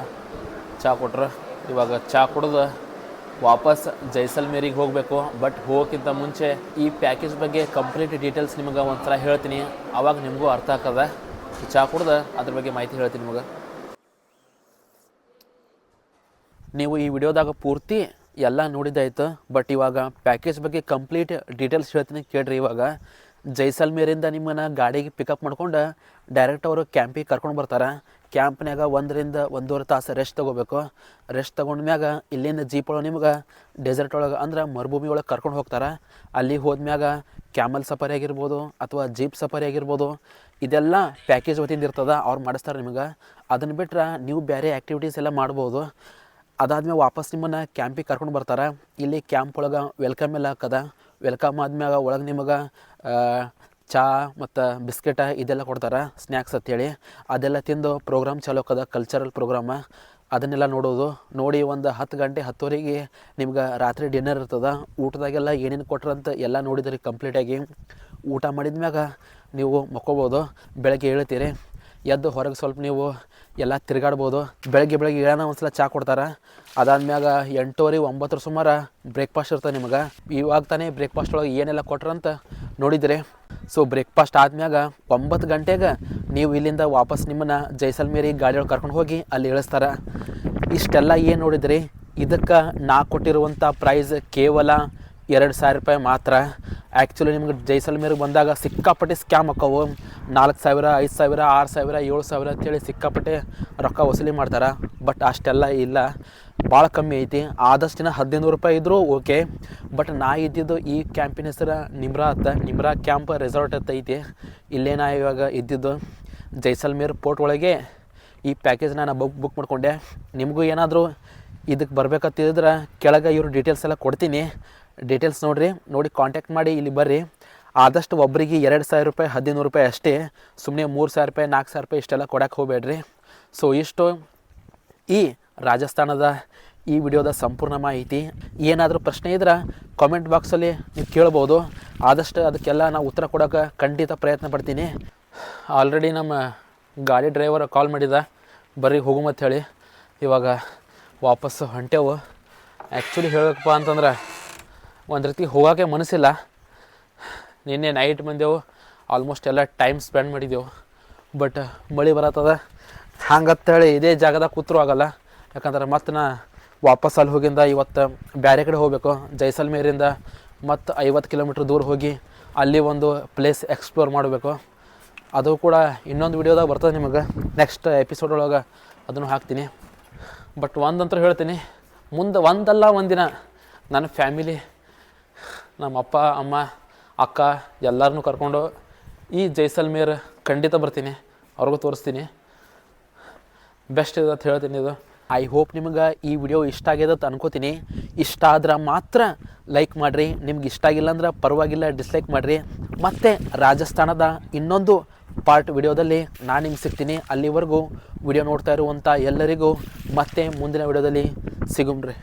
ಚಹಾ ಕೊಟ್ರು. ಇವಾಗ ಚಹಾ ಕುಡಿದು ವಾಪಸ್ ಜೈಸಲ್ಮೇರಿಗೆ ಹೋಗಬೇಕು. ಬಟ್ ಹೋಗೋಕ್ಕಿಂತ ಮುಂಚೆ ಈ ಪ್ಯಾಕೇಜ್ ಬಗ್ಗೆ ಕಂಪ್ಲೀಟ್ ಡೀಟೇಲ್ಸ್ ನಿಮಗೆ ಒಂದು ಸಲ ಹೇಳ್ತೀನಿ, ಆವಾಗ ನಿಮಗೂ ಅರ್ಥ ಆಗ್ತದ. ಚಹಾ ಕುಡ್ದು ಅದ್ರ ಬಗ್ಗೆ ಮಾಹಿತಿ ಹೇಳ್ತೀನಿ ನಿಮಗೆ. ನೀವು ಈ ವಿಡಿಯೋದಾಗ ಪೂರ್ತಿ ಎಲ್ಲ ನೋಡಿದ್ದಾಯ್ತು, ಬಟ್ ಇವಾಗ ಪ್ಯಾಕೇಜ್ ಬಗ್ಗೆ ಕಂಪ್ಲೀಟ್ ಡೀಟೇಲ್ಸ್ ಹೇಳ್ತೀನಿ ಕೇಳ್ರಿ. ಇವಾಗ ಜೈಸಲ್ಮೇರಿಂದ ನಿಮ್ಮನ್ನು ಗಾಡಿಗೆ ಪಿಕಪ್ ಮಾಡ್ಕೊಂಡು ಡೈರೆಕ್ಟ್ ಅವರು ಕ್ಯಾಂಪಿಗೆ ಕರ್ಕೊಂಡು ಬರ್ತಾರೆ. ಕ್ಯಾಂಪ್ನಾಗ 1 ರಿಂದ 1.5 ತಾಸು ರೆಸ್ಟ್ ತೊಗೋಬೇಕು. ರೆಸ್ಟ್ ತೊಗೊಂಡ್ಮ್ಯಾಗ ಇಲ್ಲಿಂದ ಜೀಪ್ ಒಳಗೆ ನಿಮ್ಗೆ ಡೆಸರ್ಟ್ ಒಳಗೆ ಅಂದ್ರೆ ಮರುಭೂಮಿ ಒಳಗೆ ಕರ್ಕೊಂಡು ಹೋಗ್ತಾರೆ. ಅಲ್ಲಿ ಹೋದ್ಮ್ಯಾಗ ಕ್ಯಾಮಲ್ ಸಫಾರಿ ಆಗಿರ್ಬೋದು ಅಥವಾ ಜೀಪ್ ಸಫಾರಿ ಆಗಿರ್ಬೋದು, ಇದೆಲ್ಲ ಪ್ಯಾಕೇಜ್ ವತಿಯಿಂದ ಇರ್ತದೆ, ಅವ್ರು ಮಾಡಿಸ್ತಾರೆ ನಿಮಗೆ. ಅದನ್ನು ಬಿಟ್ಟರೆ ನೀವು ಬೇರೆ ಆ್ಯಕ್ಟಿವಿಟೀಸ್ ಎಲ್ಲ ಮಾಡ್ಬೋದು. ಅದಾದ್ಮೇಲೆ ವಾಪಸ್ ನಿಮ್ಮನ್ನು ಕ್ಯಾಂಪಿಗೆ ಕರ್ಕೊಂಡು ಬರ್ತಾರೆ. ಇಲ್ಲಿ ಕ್ಯಾಂಪ್ ಒಳಗೆ ವೆಲ್ಕಮ್ ಎಲ್ಲ ಹಾಕದ. ವೆಲ್ಕಮ್ ಆದ್ಮ್ಯಾಗ ಒಳಗೆ ನಿಮಗೆ ಚಹಾ ಮತ್ತು ಬಿಸ್ಕೆಟ ಇದೆಲ್ಲ ಕೊಡ್ತಾರೆ, ಸ್ನ್ಯಾಕ್ಸ್ ಅಂತೇಳಿ. ಅದೆಲ್ಲ ತಿಂದು ಪ್ರೋಗ್ರಾಮ್ ಚಾಲೂ ಆಕದ, ಕಲ್ಚರಲ್ ಪ್ರೋಗ್ರಾಮ. ಅದನ್ನೆಲ್ಲ ನೋಡೋದು. ನೋಡಿ ಒಂದು 10 ಗಂಟೆ 10:30ಗೆ ನಿಮ್ಗೆ ರಾತ್ರಿ ಡಿನ್ನರ್ ಇರ್ತದೆ. ಊಟದಾಗೆಲ್ಲ ಏನೇನು ಕೊಟ್ರಂತ ಎಲ್ಲ ನೋಡಿದ್ರಿ ಕಂಪ್ಲೀಟಾಗಿ. ಊಟ ಮಾಡಿದ್ಮ್ಯಾಗ ನೀವು ಮಕ್ಕೋಬೋದು. ಬೆಳಗ್ಗೆ ಹೇಳ್ತೀರಿ, ಎದ್ದು ಹೊರಗೆ ಸ್ವಲ್ಪ ನೀವು ಎಲ್ಲ ತಿರುಗಾಡ್ಬೋದು. ಬೆಳಗ್ಗೆ ಏಳನ ಒಂದು ಸಲ ಚಹಾ ಕೊಡ್ತಾರೆ. ಅದಾದ್ಮ್ಯಾಗ 8:30-9 ಸುಮಾರು ಬ್ರೇಕ್ಫಾಸ್ಟ್ ಇರ್ತದೆ ನಿಮಗೆ. ಇವಾಗ ತಾನೇ ಬ್ರೇಕ್ಫಾಸ್ಟ್ ಒಳಗೆ ಏನೆಲ್ಲ ಕೊಟ್ರಂತ ನೋಡಿದ್ರಿ. ಸೊ ಬ್ರೇಕ್ಫಾಸ್ಟ್ ಆದ್ಮ್ಯಾಗ 9 ಗಂಟೆಗೆ ನೀವು ಇಲ್ಲಿಂದ ವಾಪಸ್ ನಿಮ್ಮನ್ನು ಜೈಸಲ್ಮೇರಿಗೆ ಗಾಡಿಯೊಳಗೆ ಕರ್ಕೊಂಡು ಹೋಗಿ ಅಲ್ಲಿ ಇಳಿಸ್ತಾರೆ. ಇಷ್ಟೆಲ್ಲ ಏನು ನೋಡಿದ್ರಿ, ಇದಕ್ಕೆ ನಾ ಕೊಟ್ಟಿರುವಂಥ ಪ್ರೈಸ್ ಕೇವಲ 2,000 ರೂಪಾಯಿ ಮಾತ್ರ. ಆ್ಯಕ್ಚುಲಿ ನಿಮ್ಗೆ ಜೈಸಲ್ಮೇರಿಗೆ ಬಂದಾಗ ಸಿಕ್ಕಾಪಟ್ಟೆ ಸ್ಕ್ಯಾಮ್ ಆಕ್ಕವು. 4,000, 5,000, 6,000, 7,000 ಅಂತೇಳಿ ಸಿಕ್ಕಾಪಟ್ಟೆ ರೊಕ್ಕ ವಸೂಲಿ ಮಾಡ್ತಾರೆ. ಬಟ್ ಅಷ್ಟೆಲ್ಲ ಇಲ್ಲ, ಭಾಳ ಕಮ್ಮಿ ಐತಿ. ಆದಷ್ಟು ದಿನ 1,500 ರೂಪಾಯಿ ಇದ್ದರೂ ಓಕೆ. ಬಟ್ ನಾ ಇದ್ದಿದ್ದು ಈ ಕ್ಯಾಂಪಿನ ಹೆಸರು ನಿಮ್ರಾ ಕ್ಯಾಂಪ್ ರೆಸಾರ್ಟ್ ಅಂತ ಐತಿ. ಇಲ್ಲೇ ನಾ ಇವಾಗ ಇದ್ದಿದ್ದು ಜೈಸಲ್ಮೇರ್ ಪೋರ್ಟ್ ಒಳಗೆ ಈ ಪ್ಯಾಕೇಜ್ನ ನಾನು ಬುಕ್ ಮಾಡ್ಕೊಂಡೆ. ನಿಮಗೂ ಏನಾದರೂ ಇದಕ್ಕೆ ಬರ್ಬೇಕಂತಿದ್ರೆ ಕೆಳಗೆ ಇವ್ರ ಡೀಟೇಲ್ಸ್ ಎಲ್ಲ ಕೊಡ್ತೀನಿ. ಡೀಟೇಲ್ಸ್ ನೋಡಿ ಕಾಂಟ್ಯಾಕ್ಟ್ ಮಾಡಿ ಇಲ್ಲಿ ಬರ್ರಿ. ಆದಷ್ಟು ಒಬ್ಬರಿಗೆ 2,000 ರೂಪಾಯಿ 1,500 ರೂಪಾಯಿ ಅಷ್ಟೇ. ಸುಮ್ಮನೆ 3,000 ರೂಪಾಯಿ 4,000 ರೂಪಾಯಿ ಇಷ್ಟೆಲ್ಲ ಕೊಡಕ್ಕೆ ಹೋಗಬೇಡ್ರಿ. ಸೊ ಇಷ್ಟು ಈ ರಾಜಸ್ಥಾನದ ಈ ವಿಡಿಯೋದ ಸಂಪೂರ್ಣ ಮಾಹಿತಿ. ಏನಾದರೂ ಪ್ರಶ್ನೆ ಇದ್ರೆ ಕಾಮೆಂಟ್ ಬಾಕ್ಸಲ್ಲಿ ನೀವು ಕೇಳ್ಬೋದು. ಆದಷ್ಟು ಅದಕ್ಕೆಲ್ಲ ನಾವು ಉತ್ತರ ಕೊಡೋಕೆ ಖಂಡಿತ ಪ್ರಯತ್ನ ಪಡ್ತೀನಿ. ಆಲ್ರೆಡಿ ನಮ್ಮ ಗಾಡಿ ಡ್ರೈವರ್ ಕಾಲ್ ಮಾಡಿದ, ಬರ್ರಿ ಹೋಗುಮಂತ ಹೇಳಿ. ಇವಾಗ ವಾಪಸ್ಸು ಹೊಂಟೆವು. ಆ್ಯಕ್ಚುಲಿ ಹೇಳಬೇಕಪ್ಪ ಅಂತಂದ್ರೆ ಒಂದು ರೀತಿ ಹೋಗೋಕ್ಕೆ ಮನಸ್ಸಿಲ್ಲ. ನಿನ್ನೆ ನೈಟ್ ಬಂದೆವು, ಆಲ್ಮೋಸ್ಟ್ ಎಲ್ಲ ಟೈಮ್ ಸ್ಪೆಂಡ್ ಮಾಡಿದೆವು. ಬಟ್ ಮಳೆ ಬರತ್ತದ, ಹಂಗತ್ತೇಳಿ ಇದೇ ಜಾಗದಾಗ ಕೂತ್ರೂ ಆಗಲ್ಲ. ಯಾಕಂದ್ರೆ ಮತ್ತೆ ನಾ ವಾಪಸ್ ಅಲ್ಲಿ ಹೋಗಿಂದ ಇವತ್ತು ಬೇರೆ ಕಡೆ ಹೋಗಬೇಕು. ಜೈಸಲ್ಮೇರಿಂದ ಮತ್ತು 50 ಕಿಲೋಮೀಟ್ರ್ ದೂರ ಹೋಗಿ ಅಲ್ಲಿ ಒಂದು ಪ್ಲೇಸ್ ಎಕ್ಸ್ಪ್ಲೋರ್ ಮಾಡಬೇಕು. ಅದು ಕೂಡ ಇನ್ನೊಂದು ವಿಡಿಯೋದಾಗ ಬರ್ತದೆ ನಿಮಗೆ, ನೆಕ್ಸ್ಟ್ ಎಪಿಸೋಡ್ ಒಳಗೆ ಅದನ್ನು ಹಾಕ್ತೀನಿ. ಬಟ್ ಒಂದಂತೂ ಹೇಳ್ತೀನಿ, ಮುಂದೆ ಒಂದಲ್ಲ ಒಂದಿನ ನನ್ನ ಫ್ಯಾಮಿಲಿ, ನಮ್ಮ ಅಪ್ಪ ಅಮ್ಮ ಅಕ್ಕ ಎಲ್ಲರನ್ನೂ ಕರ್ಕೊಂಡು ಈ ಜೈಸಲ್ಮೇರ್ ಖಂಡಿತ ಬರ್ತೀನಿ, ಅವ್ರಿಗೂ ತೋರಿಸ್ತೀನಿ. ಬೆಸ್ಟ್ ಇದೆ ಅಂತ ಹೇಳ್ತೀನಿ. ಇದು ಐ ಹೋಪ್ ನಿಮ್ಗೆ ಈ ವಿಡಿಯೋ ಇಷ್ಟ ಆಗ್ಯದ ಅಂತ ಅನ್ಕೋತೀನಿ. ಇಷ್ಟ ಆದ್ರೆ ಮಾತ್ರ ಲೈಕ್ ಮಾಡಿರಿ, ನಿಮ್ಗೆ ಇಷ್ಟ ಆಗಿಲ್ಲ ಅಂದ್ರೆ ಪರವಾಗಿಲ್ಲ ಡಿಸ್ಲೈಕ್ ಮಾಡಿರಿ. ಮತ್ತು ರಾಜಸ್ಥಾನದ ಇನ್ನೊಂದು ಪಾರ್ಟ್ ವಿಡಿಯೋದಲ್ಲಿ ನಾನು ನಿಮ್ಗೆ ಸಿಗ್ತೀನಿ. ಅಲ್ಲಿವರೆಗೂ ವಿಡಿಯೋ ನೋಡ್ತಾ ಇರುವಂಥ ಎಲ್ಲರಿಗೂ ಮತ್ತೆ ಮುಂದಿನ ವಿಡಿಯೋದಲ್ಲಿ ಸಿಗುಮ್ರಿ.